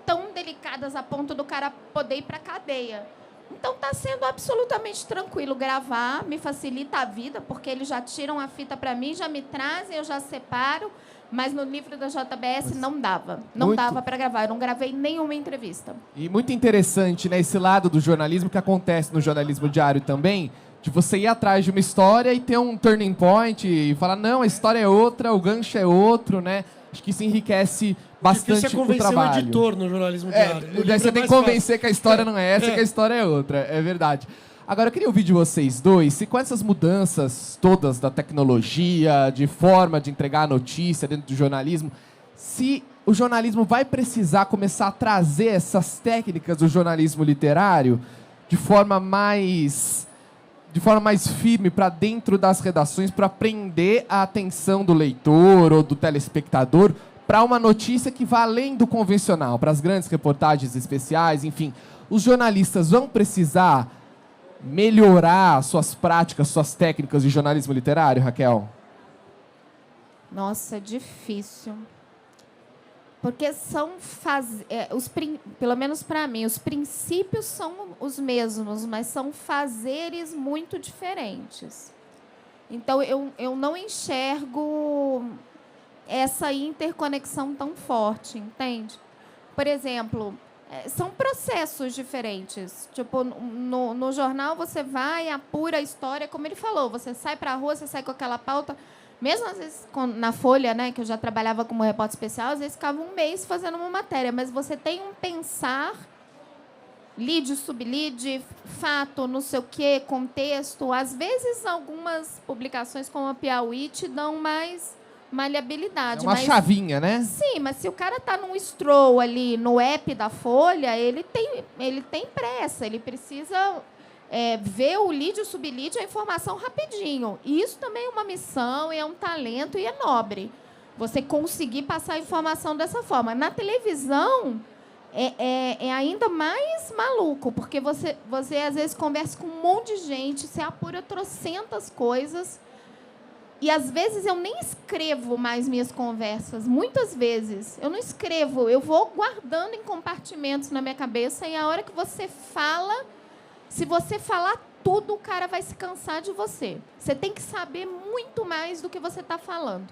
tão delicadas a ponto do cara poder ir para a cadeia. Então, está sendo absolutamente tranquilo gravar, me facilita a vida, porque eles já tiram a fita para mim, já me trazem, eu já separo, mas no livro da JBS não dava. Não Muito. dava para gravar, eu não gravei nenhuma entrevista. E muito interessante, né, esse lado do jornalismo que acontece no jornalismo diário também, de você ir atrás de uma história e ter um turning point e falar, não, a história é outra, o gancho é outro, né? Acho que isso enriquece bastante Difícil é o convencer um trabalho. editor no jornalismo diário. No livro Daí você é tem que mais convencer que a história não é essa, É. que a história é outra. É verdade. Agora, eu queria ouvir de vocês dois, se com essas mudanças todas da tecnologia, de forma de entregar a notícia dentro do jornalismo, se o jornalismo vai precisar começar a trazer essas técnicas do jornalismo literário de forma mais firme para dentro das redações, para prender a atenção do leitor ou do telespectador para uma notícia que vá além do convencional, para as grandes reportagens especiais, enfim. Os jornalistas vão precisar melhorar suas práticas, suas técnicas de jornalismo literário, Raquel? Nossa, é difícil. Porque pelo menos para mim, os princípios são os mesmos, mas são fazeres muito diferentes. Então, eu não enxergo essa interconexão tão forte, entende? Por exemplo, são processos diferentes. Tipo, no jornal você vai, apura a história, como ele falou, você sai para a rua, você sai com aquela pauta. Mesmo às vezes na Folha, né, que eu já trabalhava como repórter especial, às vezes ficava um mês fazendo uma matéria, mas você tem um pensar, lead, sublead, fato, não sei o quê, contexto. Às vezes algumas publicações como a Piauí te dão mais maleabilidade. É uma mas, chavinha, né? sim, mas se o cara está num stroll ali no app da Folha, ele tem pressa, ele precisa ver o lead e o sublead, a informação rapidinho. E isso também é uma missão, e é um talento e é nobre. Você conseguir passar a informação dessa forma. Na televisão, é ainda mais maluco, porque você às vezes conversa com um monte de gente, você apura trocentas coisas, e às vezes eu nem escrevo mais minhas conversas. Muitas vezes eu não escrevo, eu vou guardando em compartimentos na minha cabeça, e a hora que você fala, se você falar tudo, o cara vai se cansar de você. Você tem que saber muito mais do que você está falando.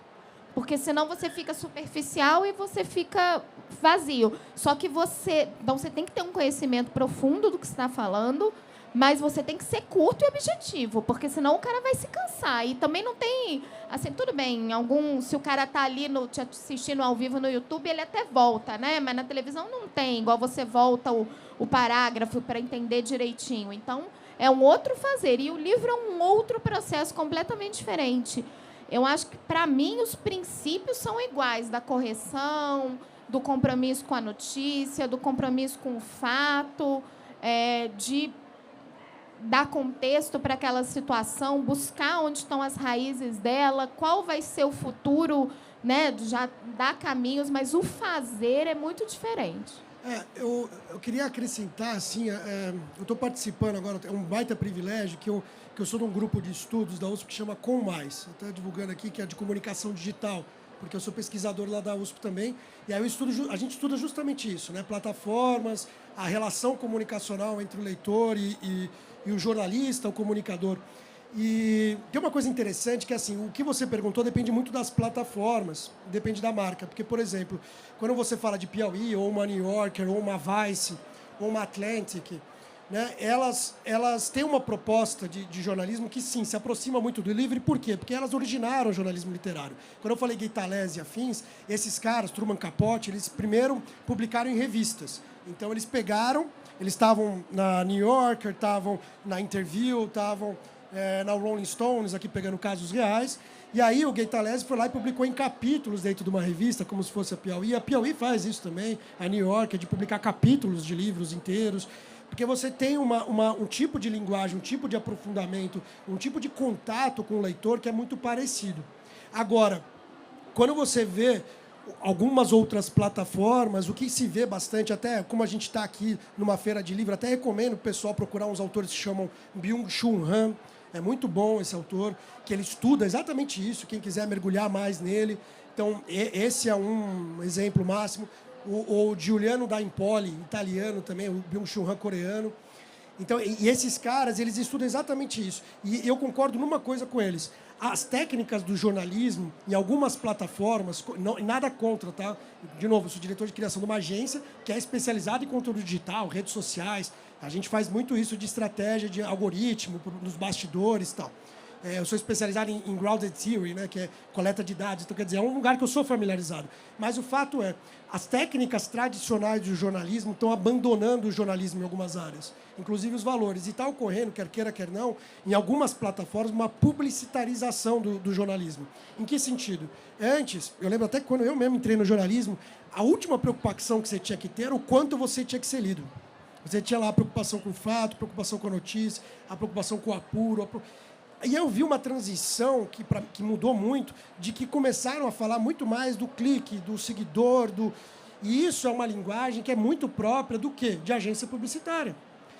Porque senão você fica superficial e você fica vazio. Só que então você tem que ter um conhecimento profundo do que você está falando, Mas você tem que ser curto e objetivo, porque senão o cara vai se cansar. E também não tem... Assim, tudo bem, se o cara tá ali te assistindo ao vivo no YouTube, ele até volta, né? Mas na televisão não tem, igual você volta o parágrafo para entender direitinho. Então, é um outro fazer. E o livro é um outro processo completamente diferente. Eu acho que, para mim, os princípios são iguais, da correção, do compromisso com a notícia, do compromisso com o fato, de dar contexto para aquela situação, buscar onde estão as raízes dela, qual vai ser o futuro, né? Já dá caminhos, mas o fazer é muito diferente. Eu queria acrescentar, assim, eu estou participando agora, é um baita privilégio, que eu sou de um grupo de estudos da USP que chama Com Mais, estou divulgando aqui, que é de comunicação digital, porque eu sou pesquisador lá da USP também, e aí a gente estuda justamente isso, né? Plataformas, a relação comunicacional entre o leitor e o jornalista, o comunicador. E tem uma coisa interessante que, assim, o que você perguntou depende muito das plataformas, depende da marca. Porque, por exemplo, quando você fala de Piauí, ou uma New Yorker, ou uma Vice, ou uma Atlantic, né, elas têm uma proposta de jornalismo que, sim, se aproxima muito do livro. Por quê? Porque elas originaram o jornalismo literário. Quando eu falei Guitalés e afins, esses caras, Truman Capote, eles primeiro publicaram em revistas. Então, eles estavam na New Yorker, estavam na Interview, estavam na Rolling Stones, aqui pegando casos reais. E aí o Guitalés foi lá e publicou em capítulos dentro de uma revista, como se fosse a Piauí. A Piauí faz isso também, a New Yorker, de publicar capítulos de livros inteiros. Porque você tem um tipo de linguagem, um tipo de aprofundamento, um tipo de contato com o leitor que é muito parecido. Agora, quando você vê algumas outras plataformas, o que se vê bastante, até como a gente está aqui numa feira de livro, até recomendo o pessoal procurar uns autores que se chamam Byung-Chul Han. É muito bom esse autor, que ele estuda exatamente isso, quem quiser mergulhar mais nele. Então, esse é um exemplo máximo. O Giuliano da Empoli, italiano também, o Byung-Chul Han coreano. Então, e esses caras, eles estudam exatamente isso. E eu concordo numa coisa com eles. As técnicas do jornalismo, em algumas plataformas, nada contra, tá? De novo, eu sou diretor de criação de uma agência que é especializada em conteúdo digital, redes sociais. A gente faz muito isso de estratégia, de algoritmo, nos bastidores e tal. Eu sou especializado em Grounded Theory, né, que é coleta de dados. Então, quer dizer, é um lugar que eu sou familiarizado. Mas o fato é, as técnicas tradicionais do jornalismo estão abandonando o jornalismo em algumas áreas, inclusive os valores. E está ocorrendo, quer queira, quer não, em algumas plataformas, uma publicitarização do jornalismo. Em que sentido? Antes, eu lembro até que quando eu mesmo entrei no jornalismo, a última preocupação que você tinha que ter era o quanto você tinha que ser lido. Você tinha lá a preocupação com o fato, a preocupação com a notícia, a preocupação com o apuro. E eu vi uma transição que mudou muito, de que começaram a falar muito mais do clique, do seguidor, e isso é uma linguagem que é muito própria do quê? De agência publicitária.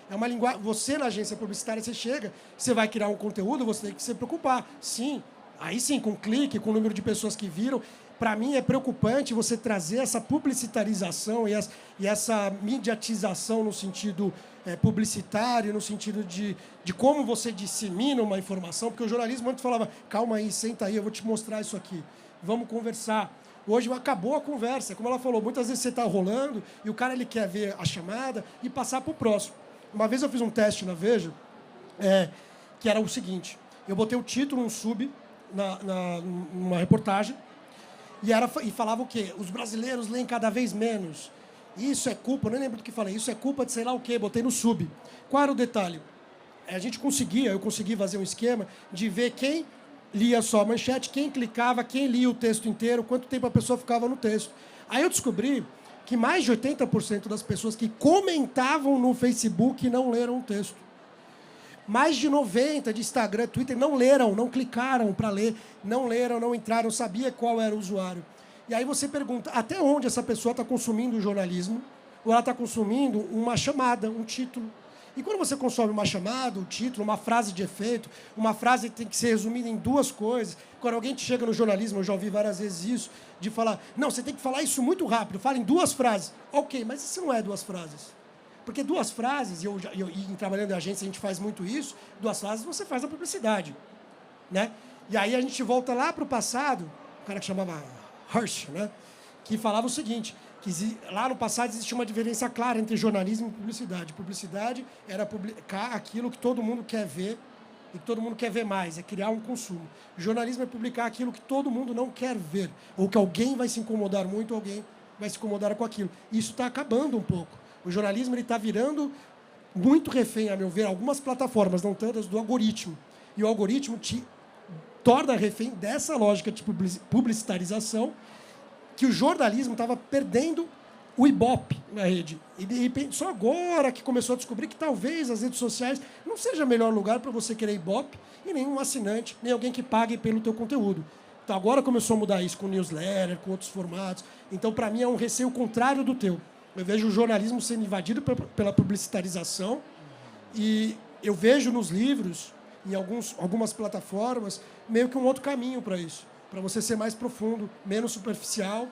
É uma linguagem. Você, na agência publicitária, você chega, você vai criar um conteúdo, você tem que se preocupar. Sim, aí sim, com clique, com o número de pessoas que viram. Para mim é preocupante você trazer essa publicitarização e essa mediatização no sentido publicitário, no sentido de como você dissemina uma informação, porque o jornalismo antes falava, calma aí, senta aí, eu vou te mostrar isso aqui, vamos conversar. Hoje acabou a conversa, como ela falou, muitas vezes você está rolando e o cara ele quer ver a chamada e passar para o próximo. Uma vez eu fiz um teste na Veja, que era o seguinte, eu botei o título, um sub, numa reportagem, e falava o quê? Os brasileiros leem cada vez menos. Isso é culpa, eu nem lembro do que falei, isso é culpa de sei lá o quê, botei no sub. Qual era o detalhe? Eu consegui fazer um esquema de ver quem lia só a manchete, quem clicava, quem lia o texto inteiro, quanto tempo a pessoa ficava no texto. Aí eu descobri que mais de 80% das pessoas que comentavam no Facebook não leram o texto. Mais de 90% de Instagram, Twitter, não leram, não clicaram para ler, não leram, não entraram, sabia qual era o usuário. E aí você pergunta, até onde essa pessoa está consumindo o jornalismo? Ou ela está consumindo uma chamada, um título? E quando você consome uma chamada, um título, uma frase de efeito, uma frase que tem que ser resumida em duas coisas, quando alguém te chega no jornalismo, eu já ouvi várias vezes isso, de falar, não, você tem que falar isso muito rápido, fala em duas frases. Ok, mas isso não é duas frases. Porque duas frases, e trabalhando em agência a gente faz muito isso, duas frases você faz a publicidade. Né? E aí a gente volta lá para o passado, um cara que chamava Hirsch, né? Que falava o seguinte, Lá no passado existia uma diferença clara entre jornalismo e publicidade. Publicidade era publicar aquilo que todo mundo quer ver e que todo mundo quer ver mais, é criar um consumo. Jornalismo é publicar aquilo que todo mundo não quer ver, ou que alguém vai se incomodar muito, alguém vai se incomodar com aquilo. Isso está acabando um pouco. O jornalismo está virando muito refém, a meu ver, algumas plataformas, não tantas, do algoritmo. E o algoritmo te torna refém dessa lógica de publicitarização, que o jornalismo estava perdendo o Ibope na rede. E, de repente, só agora que começou a descobrir que talvez as redes sociais não seja o melhor lugar para você querer Ibope e nenhum assinante, nem alguém que pague pelo teu conteúdo. Então, agora começou a mudar isso com newsletter, com outros formatos. Então, para mim, é um receio contrário do teu. Eu vejo o jornalismo sendo invadido pela publicitarização e eu vejo nos livros, em algumas plataformas, meio que um outro caminho para isso. Para você ser mais profundo, menos superficial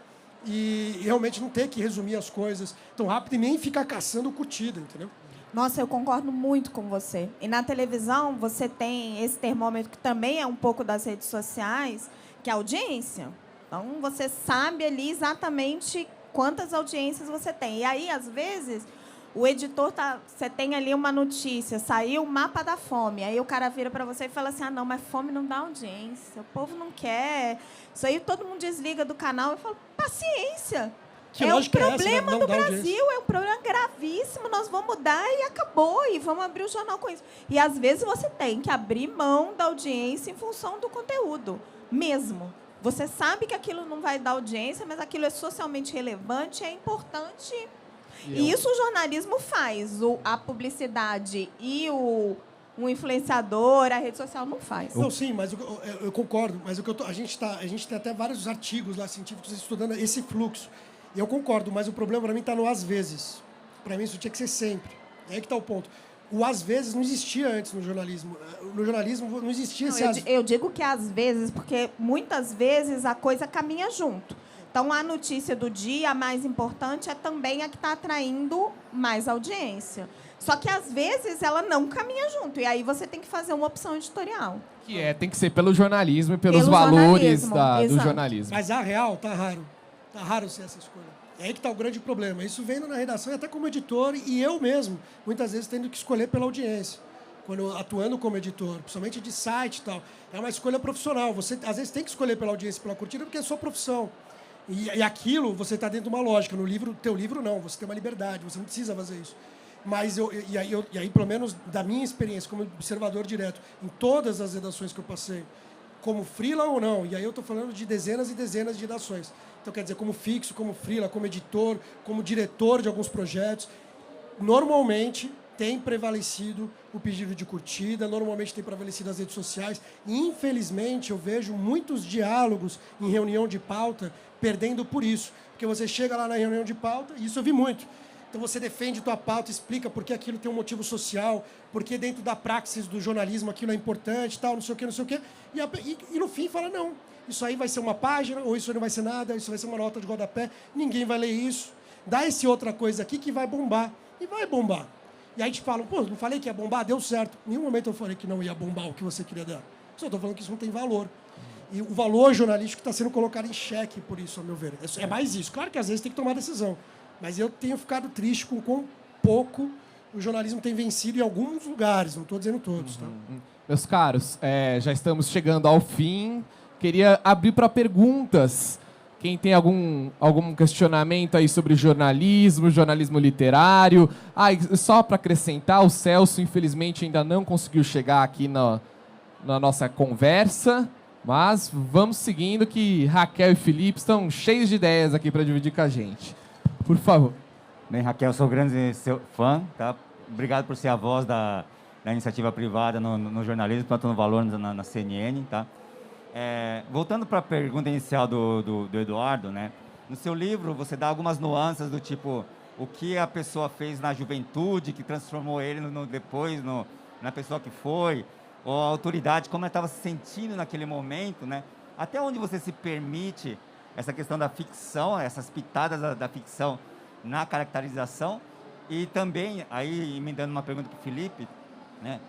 e realmente não ter que resumir as coisas tão rápido e nem ficar caçando curtida, entendeu? Nossa, eu concordo muito com você. E na televisão, você tem esse termômetro que também é um pouco das redes sociais, que é a audiência. Então, você sabe ali exatamente quantas audiências você tem. E aí, às vezes, o editor você tem ali uma notícia, saiu o mapa da fome. Aí o cara vira para você e fala assim: ah, não, mas fome não dá audiência, o povo não quer. Isso aí todo mundo desliga do canal. Eu falo: paciência. É um problema do Brasil, é um problema gravíssimo, nós vamos mudar e acabou, e vamos abrir o jornal com isso. E, às vezes, você tem que abrir mão da audiência em função do conteúdo, mesmo. Você sabe que aquilo não vai dar audiência, mas aquilo é socialmente relevante, é importante. E isso o jornalismo faz, a publicidade e o influenciador, a rede social não faz. Não, sim, mas eu concordo. Mas a gente tem até vários artigos lá científicos estudando esse fluxo. E eu concordo, mas o problema para mim está no às vezes. Para mim isso tinha que ser sempre. É aí que está o ponto. O às vezes não existia antes no jornalismo. No jornalismo não existia esse eu digo que às vezes, porque muitas vezes a coisa caminha junto. Então, a notícia do dia, a mais importante, é também a que está atraindo mais audiência. Só que, às vezes, ela não caminha junto. E aí você tem que fazer uma opção editorial. Que tem que ser pelo jornalismo e pelos valores do jornalismo. Mas a real tá raro. Tá raro ser essa escolha. É aí que está o grande problema. Isso vem na redação, até como editor, e eu mesmo, muitas vezes, tendo que escolher pela audiência. Quando atuando como editor, principalmente de site e tal. É uma escolha profissional. Você, às vezes, tem que escolher pela audiência e pela curtida, porque é sua profissão. E aquilo, você está dentro de uma lógica. No teu livro, não. Você tem uma liberdade, você não precisa fazer isso. Mas, e aí, pelo menos, da minha experiência como observador direto, em todas as redações que eu passei, como freela ou não, e aí eu estou falando de dezenas e dezenas de redações. Então, quer dizer, como fixo, como freela, como editor, como diretor de alguns projetos, normalmente tem prevalecido o pedido de curtida, normalmente tem prevalecido as redes sociais. E, infelizmente, eu vejo muitos diálogos em reunião de pauta perdendo por isso. Porque você chega lá na reunião de pauta, e isso eu vi muito. Então, você defende tua pauta, explica por que aquilo tem um motivo social, porque dentro da praxis do jornalismo aquilo é importante, tal, não sei o quê, não sei o quê. E no fim fala, não, isso aí vai ser uma página, ou isso não vai ser nada, isso vai ser uma nota de rodapé, ninguém vai ler isso. Dá esse outra coisa aqui que vai bombar. E vai bombar. E aí te falam, pô, não falei que ia bombar? Deu certo. Em nenhum momento eu falei que não ia bombar o que você queria dar. Só estou falando que isso não tem valor. E o valor jornalístico está sendo colocado em xeque por isso, a meu ver. É mais isso. Claro que às vezes tem que tomar decisão. Mas eu tenho ficado triste com quão pouco o jornalismo tem vencido em alguns lugares. Não estou dizendo todos. Tá? Meus caros, já estamos chegando ao fim. Queria abrir para perguntas. Quem tem algum questionamento aí sobre jornalismo literário. E só para acrescentar, o Celso, infelizmente, ainda não conseguiu chegar aqui na nossa conversa, mas vamos seguindo que Raquel e Felipe estão cheios de ideias aqui para dividir com a gente. Por favor. Bem, Raquel, sou grande seu fã, tá? Obrigado por ser a voz da iniciativa privada no jornalismo, tanto no Valor na CNN, tá? Voltando para a pergunta inicial do Eduardo, né? No seu livro, você dá algumas nuances do tipo o que a pessoa fez na juventude, que transformou ele depois na pessoa que foi, ou a autoridade, como ela estava se sentindo naquele momento, né? Até onde você se permite essa questão da ficção, essas pitadas da ficção na caracterização, e também, aí emendando uma pergunta para o Felipe, né?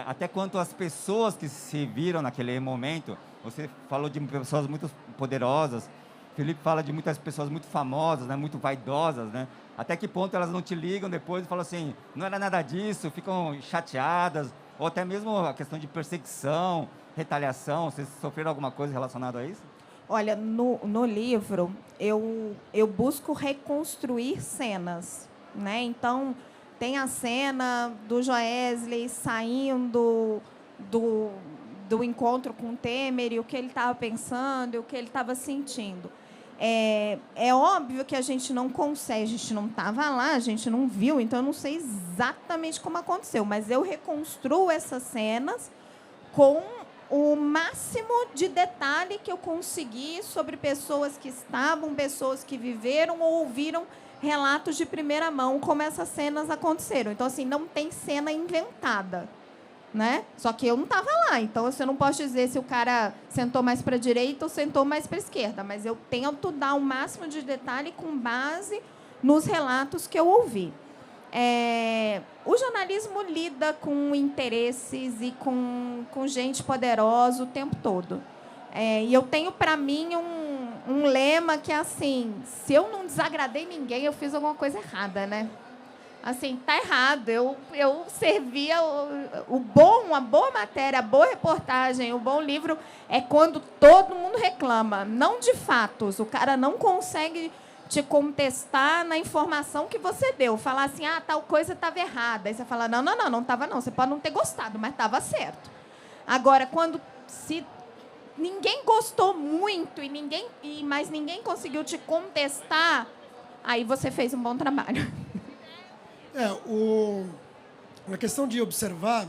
Até quanto as pessoas que se viram naquele momento, você falou de pessoas muito poderosas, Felipe fala de muitas pessoas muito famosas, né, muito vaidosas, né? Até que ponto elas não te ligam depois e falam assim, não era nada disso, ficam chateadas, ou até mesmo a questão de perseguição, retaliação, vocês sofreram alguma coisa relacionada a isso? Olha, no livro, eu busco reconstruir cenas, né? Então, tem a cena do Joesley saindo do encontro com o Temer e o que ele estava pensando e o que ele estava sentindo. É óbvio que a gente não consegue, a gente não estava lá, a gente não viu, então eu não sei exatamente como aconteceu, mas eu reconstruo essas cenas com o máximo de detalhe que eu consegui sobre pessoas que estavam, pessoas que viveram ou ouviram relatos de primeira mão como essas cenas aconteceram. Então, assim, não tem cena inventada, né? Só que eu não estava lá, então você não pode dizer se o cara sentou mais para a direita ou sentou mais para a esquerda, mas eu tento dar o máximo de detalhe com base nos relatos que eu ouvi. O jornalismo lida com interesses e com gente poderosa o tempo todo. E eu tenho para mim um lema que é assim, se eu não desagradei ninguém, eu fiz alguma coisa errada, né? Assim, tá errado. Eu servia a boa matéria, a boa reportagem, o bom livro é quando todo mundo reclama, não de fatos. O cara não consegue te contestar na informação que você deu. Falar assim, tal coisa estava errada. Aí você fala, não estava não. Você pode não ter gostado, mas estava certo. Agora, se ninguém gostou muito mas ninguém conseguiu te contestar, aí você fez um bom trabalho. A questão de observar,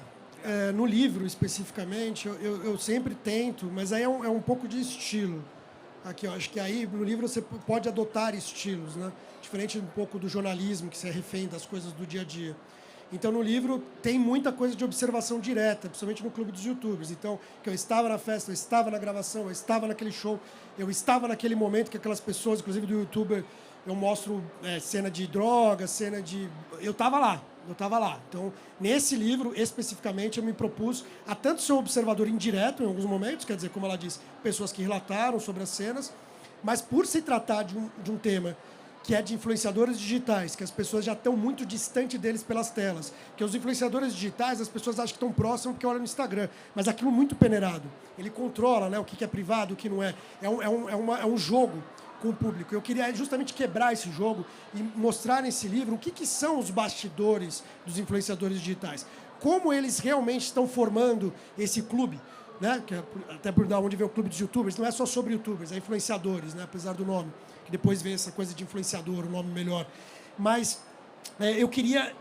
no livro especificamente, eu sempre tento, mas aí é um pouco de estilo. Aqui, eu acho que aí no livro você pode adotar estilos, né? Diferente um pouco do jornalismo, que você é refém das coisas do dia a dia. Então, no livro tem muita coisa de observação direta, principalmente no Clube dos YouTubers. Então, que eu estava na festa, eu estava na gravação, eu estava naquele show, eu estava naquele momento que aquelas pessoas, inclusive do YouTuber, eu mostro cena de droga, cena de... Eu estava lá. Então, nesse livro, especificamente, eu me propus a tanto ser um observador indireto em alguns momentos, quer dizer, como ela disse, pessoas que relataram sobre as cenas, mas por se tratar de um tema que é de influenciadores digitais, que as pessoas já estão muito distante deles pelas telas, que os influenciadores digitais, as pessoas acham que estão próximos porque olham no Instagram, mas aquilo muito peneirado. Ele controla, né, o que é privado, o que não é. É um jogo com o público. Eu queria justamente quebrar esse jogo e mostrar nesse livro o que são os bastidores dos influenciadores digitais. Como eles realmente estão formando esse clube, né? Que até por onde vem o Clube dos YouTubers, não é só sobre YouTubers, é influenciadores, né? Apesar do nome, que depois vem essa coisa de influenciador, o nome melhor. Mas eu queria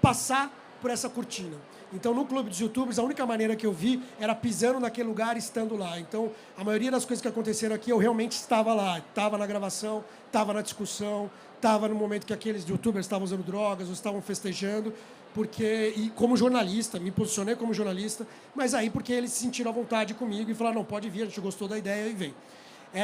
passar por essa cortina. Então, no Clube dos YouTubers, a única maneira que eu vi era pisando naquele lugar e estando lá. Então, a maioria das coisas que aconteceram aqui, eu realmente estava lá. Estava na gravação, estava na discussão, estava no momento que aqueles YouTubers estavam usando drogas ou estavam festejando, e como jornalista, me posicionei como jornalista, mas aí porque eles se sentiram à vontade comigo e falaram, não, pode vir, a gente gostou da ideia e vem.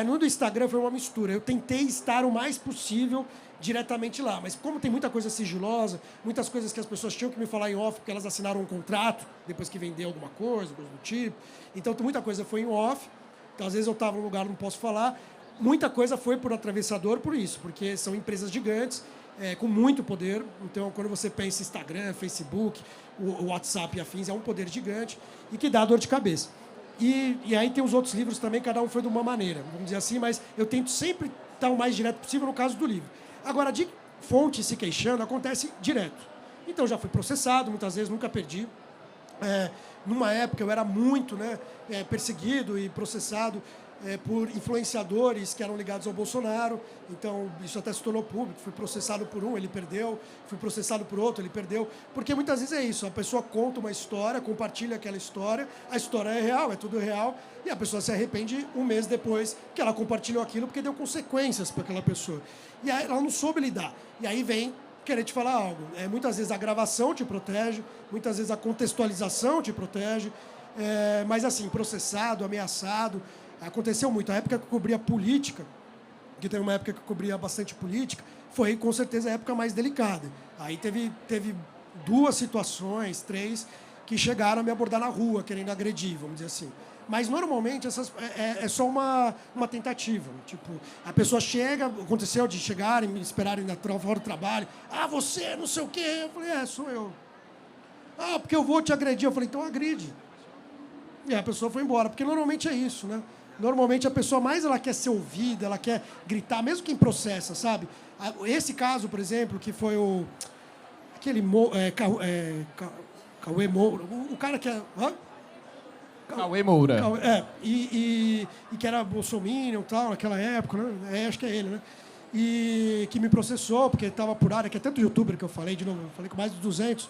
No do Instagram foi uma mistura. Eu tentei estar o mais possível diretamente lá, mas como tem muita coisa sigilosa, muitas coisas que as pessoas tinham que me falar em off, porque elas assinaram um contrato depois que vendeu alguma coisa do tipo, então muita coisa foi em off, então às vezes eu estava num lugar não posso falar, muita coisa foi por atravessador por isso, porque são empresas gigantes, com muito poder, então quando você pensa em Instagram, Facebook, o WhatsApp e afins, é um poder gigante e que dá dor de cabeça. E aí tem os outros livros também, cada um foi de uma maneira, vamos dizer assim, mas eu tento sempre estar o mais direto possível no caso do livro. Agora, de fonte se queixando, acontece direto. Então, já fui processado, muitas vezes, nunca perdi. Numa época, eu era muito perseguido e processado por influenciadores que eram ligados ao Bolsonaro. Então, isso até se tornou público. Fui processado por um, ele perdeu. Fui processado por outro, ele perdeu. Porque muitas vezes é isso. A pessoa conta uma história, compartilha aquela história. A história é real, é tudo real. E a pessoa se arrepende um mês depois que ela compartilhou aquilo porque deu consequências para aquela pessoa. E aí ela não soube lidar. E aí vem querer te falar algo. Muitas vezes a gravação te protege, muitas vezes a contextualização te protege. Mas assim, processado, ameaçado... Aconteceu muito. A época que eu cobria política, que teve uma época que eu cobria bastante política, foi com certeza a época mais delicada. Aí teve 2 situações, 3, que chegaram a me abordar na rua, querendo agredir, vamos dizer assim. Mas, normalmente, é só uma tentativa. Tipo, a pessoa chega, aconteceu de chegarem, me esperarem fora do trabalho. Ah, você, não sei o quê. Eu falei, sou eu. Ah, porque eu vou te agredir. Eu falei, então agride. E a pessoa foi embora, porque normalmente é isso, né? Normalmente a pessoa mais ela quer ser ouvida, ela quer gritar, mesmo quem processa, sabe? Esse caso, por exemplo, que foi aquele Cauê Moura, o cara que é... Cauê Moura. E que era bolsominion e tal, naquela época, né? Acho que é ele, né? E que me processou, porque estava por área, que é tanto youtuber que eu falei, de novo, eu falei com mais de 200.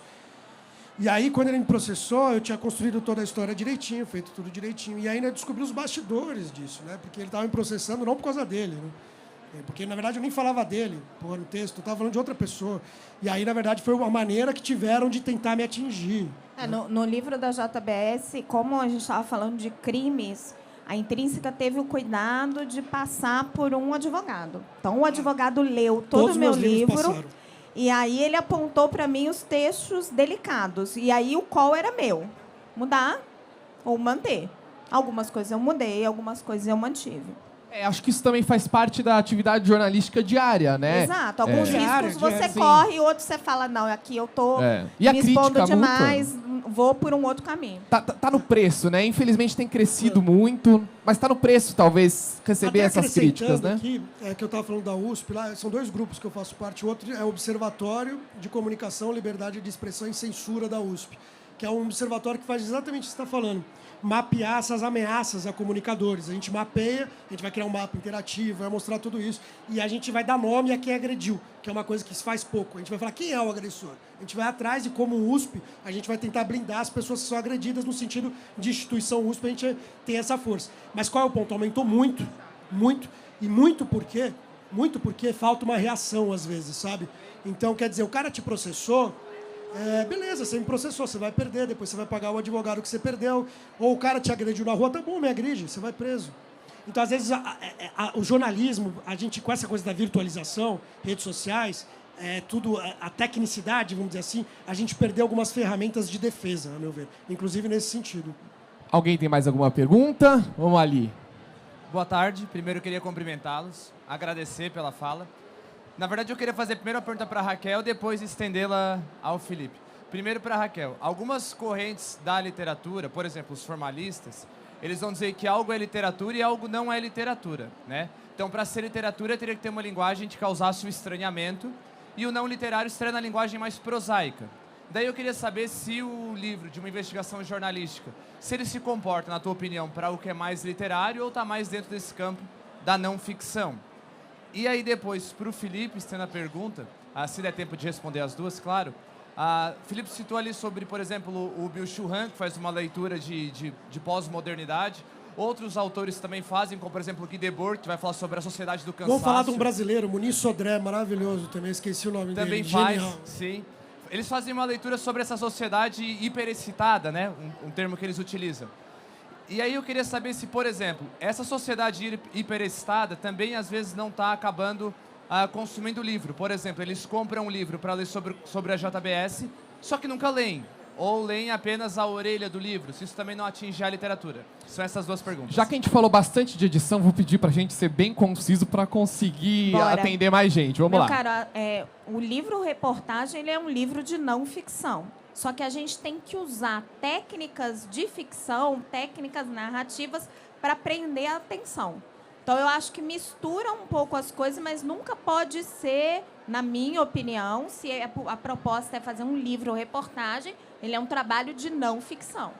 E aí, quando ele me processou, eu tinha construído toda a história direitinho, feito tudo direitinho. E ainda descobri os bastidores disso, né? Porque ele estava me processando não por causa dele, né? Porque, na verdade, eu nem falava dele, no texto, eu estava falando de outra pessoa. E aí, na verdade, foi uma maneira que tiveram de tentar me atingir. No livro da JBS, como a gente estava falando de crimes, a Intrínseca teve o cuidado de passar por um advogado. Então, o advogado leu todo o meu livro e aí ele apontou para mim os textos delicados. E aí o qual era meu. Mudar ou manter. Algumas coisas eu mudei, algumas coisas eu mantive. Acho que isso também faz parte da atividade jornalística diária, né? Exato. Alguns riscos você sim. corre, outros você fala, não, aqui eu estou me expondo demais, vou por um outro caminho. Tá no preço, né? Infelizmente tem crescido muito, mas tá no preço, talvez, receber essas críticas, né? Aqui, que eu estava falando da USP, lá são 2 grupos que eu faço parte. O outro é o Observatório de Comunicação, Liberdade de Expressão e Censura da USP, que é um observatório que faz exatamente o que você está falando. Mapear essas ameaças a comunicadores. A gente mapeia, a gente vai criar um mapa interativo, vai mostrar tudo isso, e a gente vai dar nome a quem agrediu, que é uma coisa que se faz pouco. A gente vai falar quem é o agressor. A gente vai atrás e, como USP, a gente vai tentar blindar as pessoas que são agredidas no sentido de instituição USP, a gente tem essa força. Mas qual é o ponto? Aumentou muito, muito, e muito porque falta uma reação às vezes, sabe? Então, quer dizer, o cara te processou, beleza, você me processou, você vai perder, depois você vai pagar o advogado que você perdeu, ou o cara te agrediu na rua, tá bom, me agride, você vai preso. Então, às vezes, o jornalismo, a gente, com essa coisa da virtualização, redes sociais, tudo, a tecnicidade, vamos dizer assim, a gente perdeu algumas ferramentas de defesa, a meu ver, inclusive nesse sentido. Alguém tem mais alguma pergunta? Vamos ali. Boa tarde, primeiro eu queria cumprimentá-los, agradecer pela fala. Na verdade, eu queria fazer primeiro a pergunta para a Raquel, depois estendê-la ao Felipe. Primeiro para a Raquel. Algumas correntes da literatura, por exemplo, os formalistas, eles vão dizer que algo é literatura e algo não é literatura, né? Então, para ser literatura, teria que ter uma linguagem que causasse um estranhamento, e o não literário estaria na linguagem mais prosaica. Daí eu queria saber se o livro de uma investigação jornalística, se ele se comporta, na tua opinião, para o que é mais literário ou está mais dentro desse campo da não ficção. E aí depois, para o Felipe, estendo a pergunta, se der tempo de responder as duas, claro. Felipe citou ali sobre, por exemplo, o Byung-Chul Han, que faz uma leitura de pós-modernidade. Outros autores também fazem, como, por exemplo, o Guy Debord, que vai falar sobre a sociedade do cansaço. Vamos falar de um brasileiro, Muniz Sodré, maravilhoso também, esqueci o nome dele. Também faz, sim. Eles fazem uma leitura sobre essa sociedade hiperexcitada, né? Um termo que eles utilizam. E aí eu queria saber se, por exemplo, essa sociedade hiperexcitada também às vezes não está acabando consumindo livro. Por exemplo, eles compram um livro para ler sobre a JBS, só que nunca leem. Ou leem apenas a orelha do livro, se isso também não atinge a literatura. São essas duas perguntas. Já que a gente falou bastante de edição, vou pedir para a gente ser bem conciso para conseguir atender mais gente. Vamos lá. Cara, o livro-reportagem ele é um livro de não ficção. Só que a gente tem que usar técnicas de ficção, técnicas narrativas, para prender a atenção. Então, eu acho que mistura um pouco as coisas, mas nunca pode ser, na minha opinião, se a proposta é fazer um livro-reportagem, ele é um trabalho de não ficção.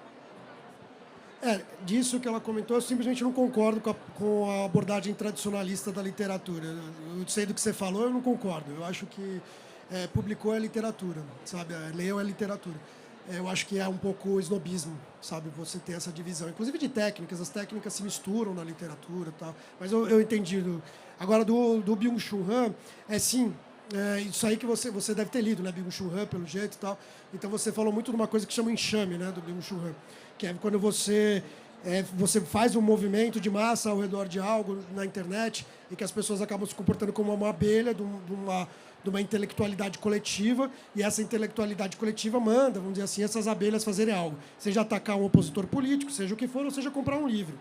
Disso que ela comentou, eu simplesmente não concordo com a abordagem tradicionalista da literatura. Eu sei do que você falou, eu não concordo. Eu acho que publicou é literatura, sabe? Leu é literatura. Eu acho que é um pouco snobismo, sabe? Você ter essa divisão. Inclusive de técnicas, as técnicas se misturam na literatura e tal. Mas eu entendi. Agora, do Byung-Chul Han, sim, isso aí que você deve ter lido, né? Byung-Chul Han, pelo jeito e tal. Então, você falou muito de uma coisa que chama enxame, né? Do Byung-Chul Han. Que é quando você você faz um movimento de massa ao redor de algo na internet e que as pessoas acabam se comportando como uma abelha de uma intelectualidade coletiva, e essa intelectualidade coletiva manda, vamos dizer assim, essas abelhas fazerem algo. Seja atacar um opositor político, seja o que for, ou seja comprar um livro.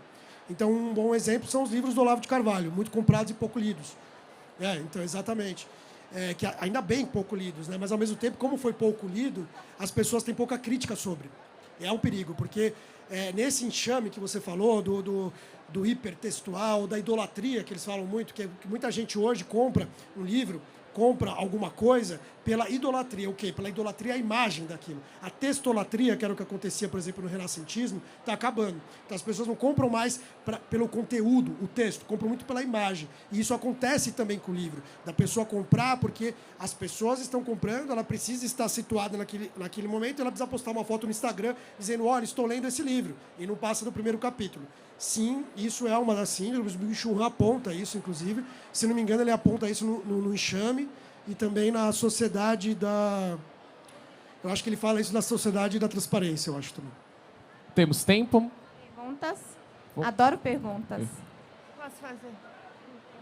Então, um bom exemplo são os livros do Olavo de Carvalho, muito comprados e pouco lidos. Então, exatamente. Que ainda bem pouco lidos, né? Mas, ao mesmo tempo, como foi pouco lido, as pessoas têm pouca crítica sobre. É um perigo, porque nesse enxame que você falou, do hipertextual, da idolatria, que eles falam muito, que muita gente hoje compra um livro, compra alguma coisa pela idolatria. O quê? Pela idolatria à imagem daquilo. A textolatria, que era o que acontecia, por exemplo, no renascentismo, está acabando. Então, as pessoas não compram mais pelo conteúdo, o texto, compram muito pela imagem. E isso acontece também com o livro. Da pessoa comprar porque as pessoas estão comprando, ela precisa estar situada naquele momento, ela precisa postar uma foto no Instagram dizendo, olha, estou lendo esse livro. E não passa do primeiro capítulo. Sim, isso é uma das síndromes. O Byung-Chul Han aponta isso, inclusive. Se não me engano, ele aponta isso no enxame e também na sociedade da... Eu acho que ele fala isso na sociedade da transparência, eu acho também. Temos tempo? Perguntas? Adoro perguntas. Posso fazer?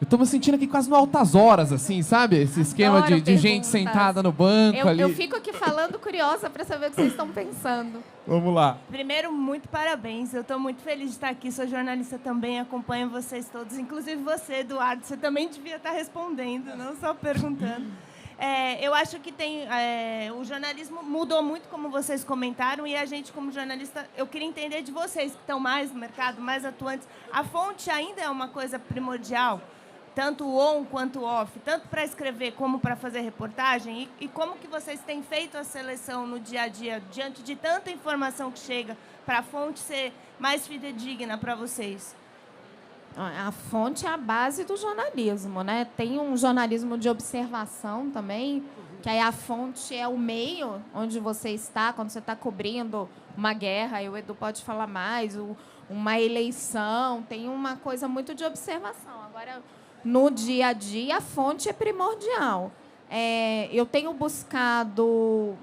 Eu tô me sentindo aqui quase no altas horas, assim, sabe? Esse esquema Adoro de gente perguntas. sentada no banco ali. Eu fico aqui falando curiosa para saber o que vocês estão pensando. Vamos lá. Primeiro, muito parabéns. Eu estou muito feliz de estar aqui. Sou jornalista também, acompanho vocês todos. Inclusive você, Eduardo. Você também devia estar respondendo, não só perguntando. Eu acho que o jornalismo mudou muito, como vocês comentaram, e a gente, como jornalista, eu queria entender de vocês, que estão mais no mercado, mais atuantes. A fonte ainda é uma coisa primordial? Tanto o on quanto o off, tanto para escrever como para fazer reportagem? E como que vocês têm feito a seleção no dia a dia, diante de tanta informação que chega, para a fonte ser mais fidedigna para vocês? A fonte é a base do jornalismo, né? Tem um jornalismo de observação também, que aí a fonte é o meio onde você está, quando você está cobrindo uma guerra, aí o Edu pode falar mais, uma eleição, tem uma coisa muito de observação. Agora, no dia a dia, a fonte é primordial. Eu tenho buscado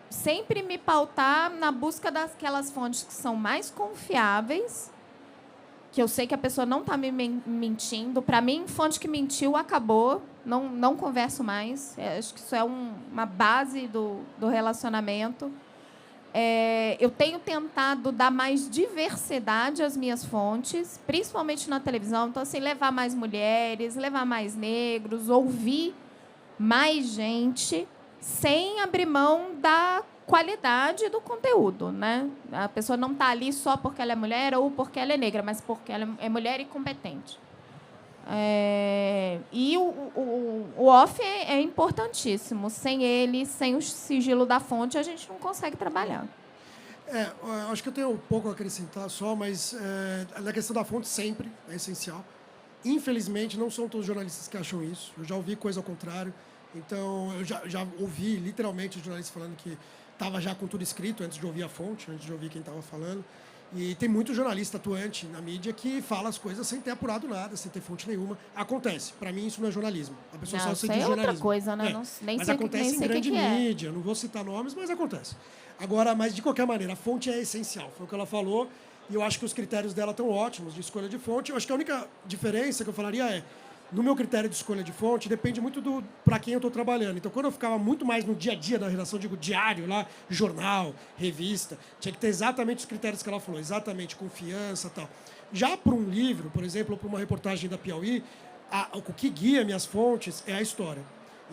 sempre me pautar na busca daquelas fontes que são mais confiáveis, que eu sei que a pessoa não está me mentindo. Para mim, fonte que mentiu, acabou, não converso mais. Acho que isso é uma base do relacionamento. Eu tenho tentado dar mais diversidade às minhas fontes, principalmente na televisão. Então, assim, levar mais mulheres, levar mais negros, ouvir mais gente, sem abrir mão da qualidade do conteúdo, né? A pessoa não está ali só porque ela é mulher ou porque ela é negra, mas porque ela é mulher e competente. E o off é importantíssimo. Sem ele, sem o sigilo da fonte, a gente não consegue trabalhar. Acho que eu tenho um pouco a acrescentar só, mas na questão da fonte sempre é essencial. Infelizmente, não são todos os jornalistas que acham isso. Eu já ouvi coisa ao contrário. Então, eu já ouvi literalmente os jornalistas falando que estava já com tudo escrito antes de ouvir a fonte, antes de ouvir quem estava falando. E tem muito jornalista atuante na mídia que fala as coisas sem ter apurado nada, sem ter fonte nenhuma. Acontece. Para mim, isso não é jornalismo. A pessoa só sente jornalismo. Outra coisa, né? Mas acontece em grande mídia. Não vou citar nomes, mas acontece. Agora, mas de qualquer maneira, a fonte é essencial. Foi o que ela falou. E eu acho que os critérios dela estão ótimos de escolha de fonte. Eu acho que a única diferença que eu falaria no meu critério de escolha de fonte, depende muito para quem eu estou trabalhando. Então, quando eu ficava muito mais no dia a dia da redação, digo diário, lá, jornal, revista, tinha que ter exatamente os critérios que ela falou, exatamente, confiança e tal. Já para um livro, por exemplo, ou para uma reportagem da Piauí, o que guia minhas fontes é a história.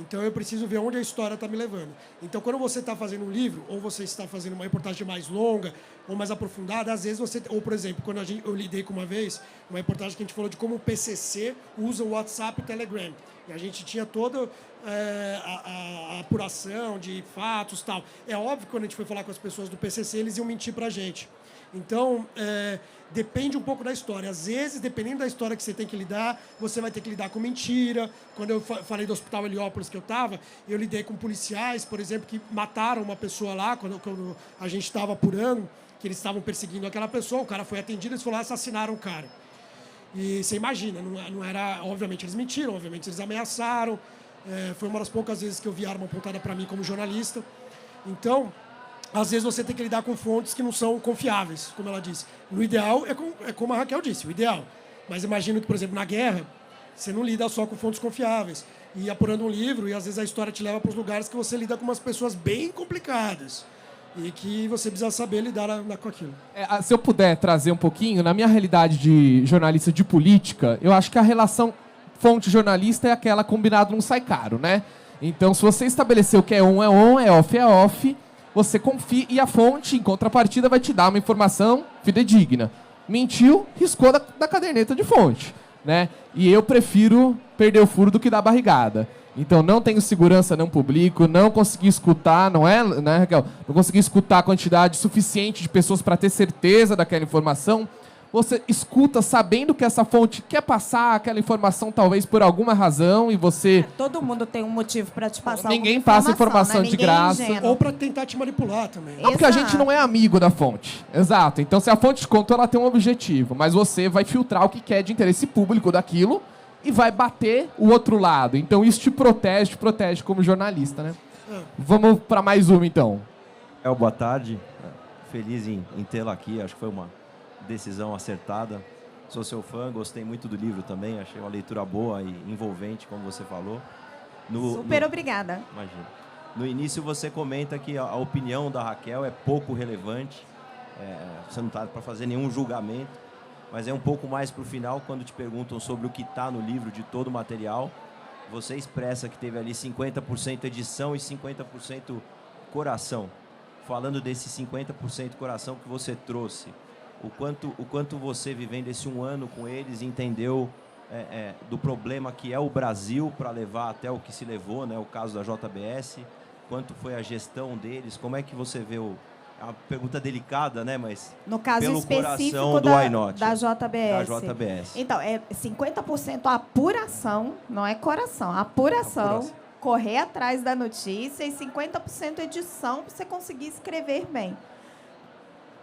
Então, eu preciso ver onde a história está me levando. Então, quando você está fazendo um livro, ou você está fazendo uma reportagem mais longa, ou mais aprofundada, às vezes você... Ou, por exemplo, quando eu lidei com uma vez, uma reportagem que a gente falou de como o PCC usa o WhatsApp e o Telegram. E a gente tinha toda a apuração de fatos e tal. É óbvio que quando a gente foi falar com as pessoas do PCC, eles iam mentir para a gente. Então, depende um pouco da história. Às vezes, dependendo da história que você tem que lidar, você vai ter que lidar com mentira. Quando eu falei do Hospital Heliópolis que eu estava, eu lidei com policiais, por exemplo, que mataram uma pessoa lá, quando a gente estava apurando, que eles estavam perseguindo aquela pessoa, o cara foi atendido, eles foram lá e assassinaram o cara. E você imagina, não era... Obviamente, eles mentiram, obviamente, eles ameaçaram. Foi uma das poucas vezes que eu vi arma apontada para mim como jornalista. Então... Às vezes você tem que lidar com fontes que não são confiáveis, como ela disse. No ideal, é como a Raquel disse, o ideal. Mas imagino que, por exemplo, na guerra, você não lida só com fontes confiáveis. E apurando um livro, e às vezes a história te leva para os lugares que você lida com umas pessoas bem complicadas. E que você precisa saber lidar com aquilo. Se eu puder trazer um pouquinho, na minha realidade de jornalista de política, eu acho que a relação fonte-jornalista é aquela combinada não sai caro, né? Então, se você estabeleceu que é on, é off, você confia e a fonte, em contrapartida, vai te dar uma informação fidedigna. Mentiu, riscou da caderneta de fonte, né? E eu prefiro perder o furo do que dar barrigada. Então, não tenho segurança, não publico, não consegui escutar, não é, né, Raquel? Não consegui escutar a quantidade suficiente de pessoas para ter certeza daquela informação. Você escuta sabendo que essa fonte quer passar aquela informação, talvez por alguma razão, e você... Todo mundo tem um motivo para te passar Ninguém passa informação né? de graça. Ou para tentar te manipular também. Não, porque a gente não é amigo da fonte. Exato. Então, se a fonte te contou, ela tem um objetivo. Mas você vai filtrar o que quer de interesse público daquilo e vai bater o outro lado. Então, isso te protege como jornalista, né? Vamos para mais uma, então. Boa tarde. Feliz em tê-la aqui. Acho que foi uma decisão acertada. Sou seu fã, gostei muito do livro também. Achei uma leitura boa e envolvente, como você falou. Super obrigada. Imagina. No início você comenta que a opinião da Raquel é pouco relevante. Você não está para fazer nenhum julgamento, mas é um pouco mais para o final, quando te perguntam sobre o que está no livro, de todo o material. Você expressa que teve ali 50% edição e 50% coração. Falando desse 50% coração que você trouxe, o quanto você, vivendo esse um ano com eles, entendeu do problema que é o Brasil para levar até o que se levou, né, o caso da JBS, quanto foi a gestão deles, como é que você vê é uma pergunta delicada, né, mas no caso pelo específico coração do iNote, da JBS. Da JBS. Então, é 50% apuração, não é coração, apuração, correr atrás da notícia, e 50% edição para você conseguir escrever bem.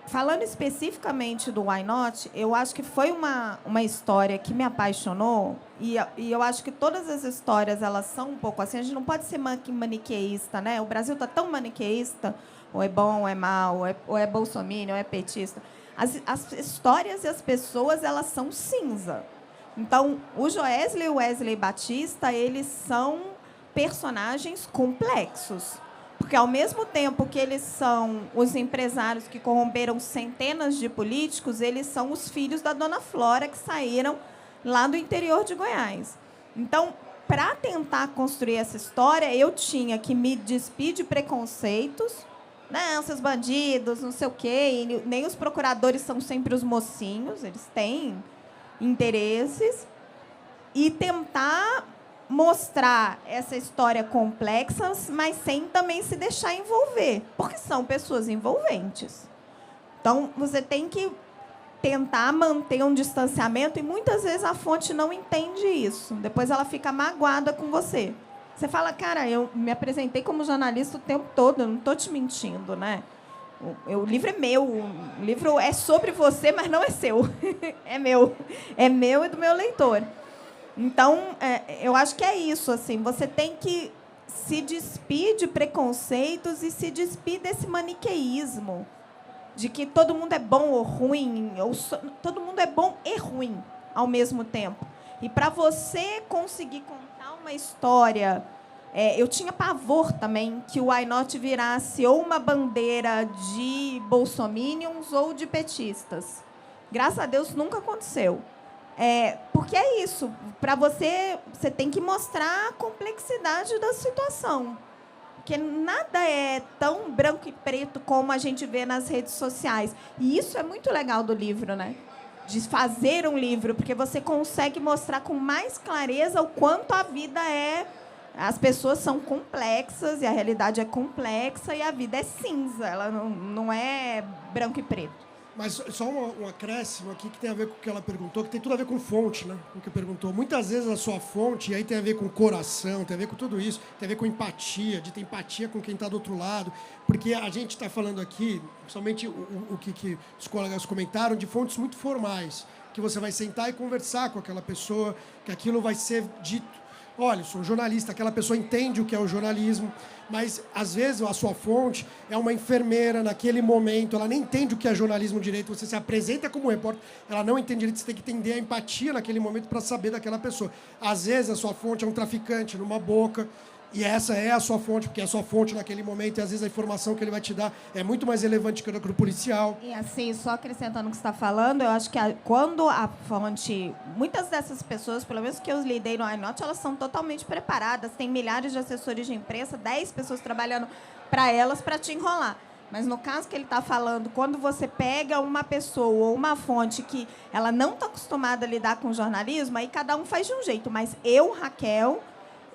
Falando especificamente do iNote, eu acho que foi uma história que me apaixonou, e eu acho que todas as histórias elas são um pouco assim. A gente não pode ser maniqueísta, né? O Brasil está tão maniqueísta, ou é bom, ou é mal, ou é bolsominion, ou é petista. As histórias e as pessoas, elas são cinza. Então, o Joesley e o Wesley Batista, eles são personagens complexos. Porque, ao mesmo tempo que eles são os empresários que corromperam centenas de políticos, eles são os filhos da Dona Flora, que saíram lá do interior de Goiás. Então, para tentar construir essa história, eu tinha que me despir de preconceitos. Não, seus bandidos, não sei o quê. E nem os procuradores são sempre os mocinhos, eles têm interesses. E tentar mostrar essa história complexa, mas sem também se deixar envolver, porque são pessoas envolventes. Então, você tem que tentar manter um distanciamento, e muitas vezes a fonte não entende isso. Depois ela fica magoada com você. Você fala, cara, eu me apresentei como jornalista o tempo todo, eu não estou te mentindo, né? O livro é meu, o livro é sobre você, mas não é seu. É meu. É meu e do meu leitor. Então, eu acho que é isso, assim, você tem que se despir de preconceitos e se despir desse maniqueísmo, de que todo mundo é bom ou ruim, todo mundo é bom e ruim ao mesmo tempo. E para você conseguir contar uma história, eu tinha pavor também que o iNote virasse ou uma bandeira de bolsominions ou de petistas. Graças a Deus nunca aconteceu. Porque é isso, para você tem que mostrar a complexidade da situação. Porque nada é tão branco e preto como a gente vê nas redes sociais. E isso é muito legal do livro, né? De fazer um livro, porque você consegue mostrar com mais clareza o quanto a vida é... As pessoas são complexas, e a realidade é complexa, e a vida é cinza, ela não é branco e preto. Mas só um acréscimo aqui que tem a ver com o que ela perguntou, que tem tudo a ver com fonte, né? Com o que perguntou. Muitas vezes a sua fonte, e aí tem a ver com coração, tem a ver com tudo isso, tem a ver com empatia, de ter empatia com quem está do outro lado. Porque a gente está falando aqui, principalmente o que os colegas comentaram, de fontes muito formais, que você vai sentar e conversar com aquela pessoa, que aquilo vai ser dito olha, eu sou jornalista, aquela pessoa entende o que é o jornalismo, mas, às vezes, a sua fonte é uma enfermeira naquele momento, ela nem entende o que é jornalismo direito, você se apresenta como repórter, ela não entende direito, você tem que entender a empatia naquele momento para saber daquela pessoa. Às vezes, a sua fonte é um traficante numa boca, e essa é a sua fonte, porque é a sua fonte naquele momento, e às vezes a informação que ele vai te dar é muito mais relevante que o policial. E assim, só acrescentando o que você está falando, eu acho que quando a fonte... Muitas dessas pessoas, pelo menos que eu lidei no iNot, elas são totalmente preparadas. Tem milhares de assessores de imprensa, 10 pessoas trabalhando para elas para te enrolar. Mas no caso que ele está falando, quando você pega uma pessoa ou uma fonte que ela não está acostumada a lidar com jornalismo, aí cada um faz de um jeito. Mas eu, Raquel...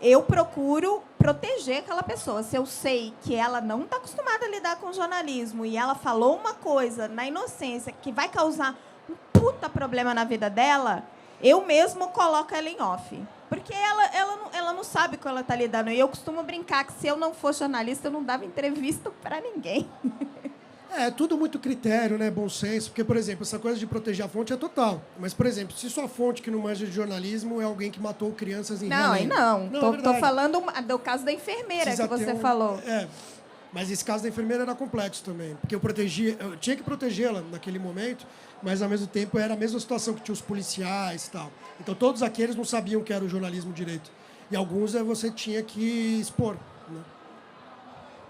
eu procuro proteger aquela pessoa. Se eu sei que ela não está acostumada a lidar com jornalismo e ela falou uma coisa na inocência que vai causar um puta problema na vida dela, eu mesmo coloco ela em off. Porque ela não sabe com ela está lidando. E eu costumo brincar que se eu não fosse jornalista, eu não dava entrevista para ninguém. É tudo muito critério, né? Bom senso. Porque, por exemplo, essa coisa de proteger a fonte é total. Mas, por exemplo, se sua fonte que não manja de jornalismo é alguém que matou crianças em Belém. Não. Tô falando do caso da enfermeira Precisa que você ter falou. Mas esse caso da enfermeira era complexo também. Porque eu tinha que protegê-la naquele momento, mas, ao mesmo tempo, era a mesma situação que tinha os policiais e tal. Então, todos aqueles não sabiam o que era o jornalismo direito. E alguns você tinha que expor. Né?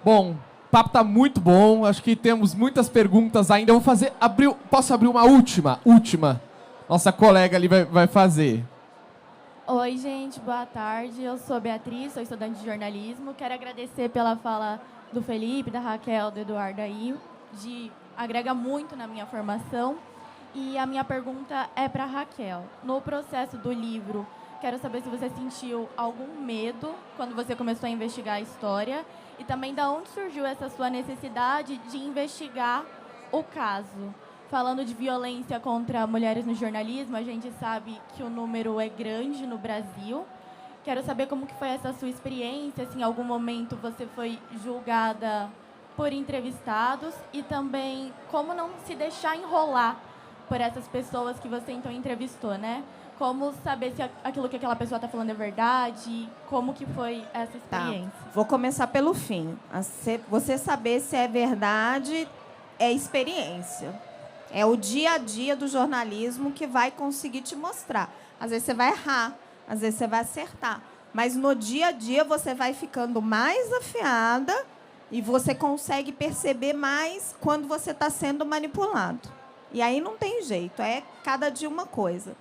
Bom... O papo tá muito bom, acho que temos muitas perguntas ainda. Eu vou posso abrir uma última? Nossa colega ali vai fazer. Oi, gente, boa tarde. Eu sou Beatriz, sou estudante de jornalismo. Quero agradecer pela fala do Felipe, da Raquel, do Eduardo aí, agrega muito na minha formação. E a minha pergunta é para a Raquel. No processo do livro, quero saber se você sentiu algum medo quando você começou a investigar a história e também de onde surgiu essa sua necessidade de investigar o caso. Falando de violência contra mulheres no jornalismo, a gente sabe que o número é grande no Brasil. Quero saber como que foi essa sua experiência, se em algum momento você foi julgada por entrevistados e também como não se deixar enrolar por essas pessoas que você então entrevistou, né? Como saber se aquilo que aquela pessoa está falando é verdade? Como que foi essa experiência? Tá. Vou começar pelo fim. Você saber se é verdade é experiência. É o dia a dia do jornalismo que vai conseguir te mostrar. Às vezes você vai errar, às vezes você vai acertar. Mas no dia a dia você vai ficando mais afiada e você consegue perceber mais quando você está sendo manipulado. E aí não tem jeito, é cada dia uma coisa.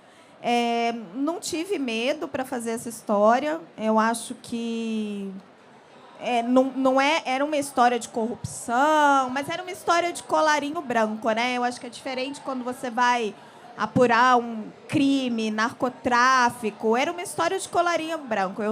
Não tive medo para fazer essa história. Eu acho que era uma história de corrupção, mas era uma história de colarinho branco, né? Eu acho que é diferente quando você vai apurar um crime, narcotráfico. Era uma história de colarinho branco.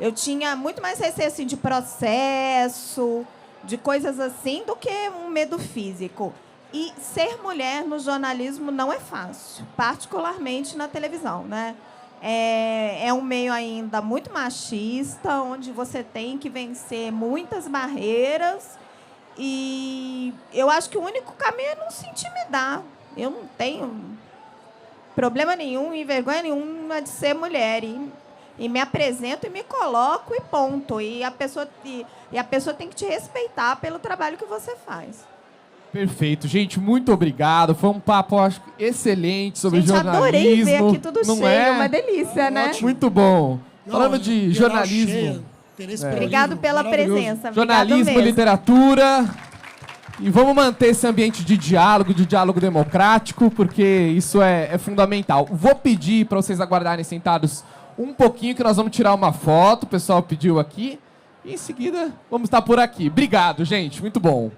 Eu tinha muito mais receio assim, de processo, de coisas assim, do que um medo físico. E ser mulher no jornalismo não é fácil, particularmente na televisão, né? É um meio ainda muito machista, onde você tem que vencer muitas barreiras. E eu acho que o único caminho é não se intimidar. Eu não tenho problema nenhum e vergonha nenhuma de ser mulher. E me apresento e me coloco e ponto. E a pessoa tem que te respeitar pelo trabalho que você faz. Perfeito. Gente, muito obrigado. Foi um papo, acho, excelente sobre jornalismo. Adorei ver aqui tudo não cheio. Uma delícia, né? Ótimo. Muito bom. Falando de jornalismo. Obrigado pela presença. Jornalismo, literatura. E vamos manter esse ambiente de diálogo democrático, porque isso é fundamental. Vou pedir para vocês aguardarem sentados um pouquinho, que nós vamos tirar uma foto. O pessoal pediu aqui. E em seguida, vamos estar por aqui. Obrigado, gente. Muito bom.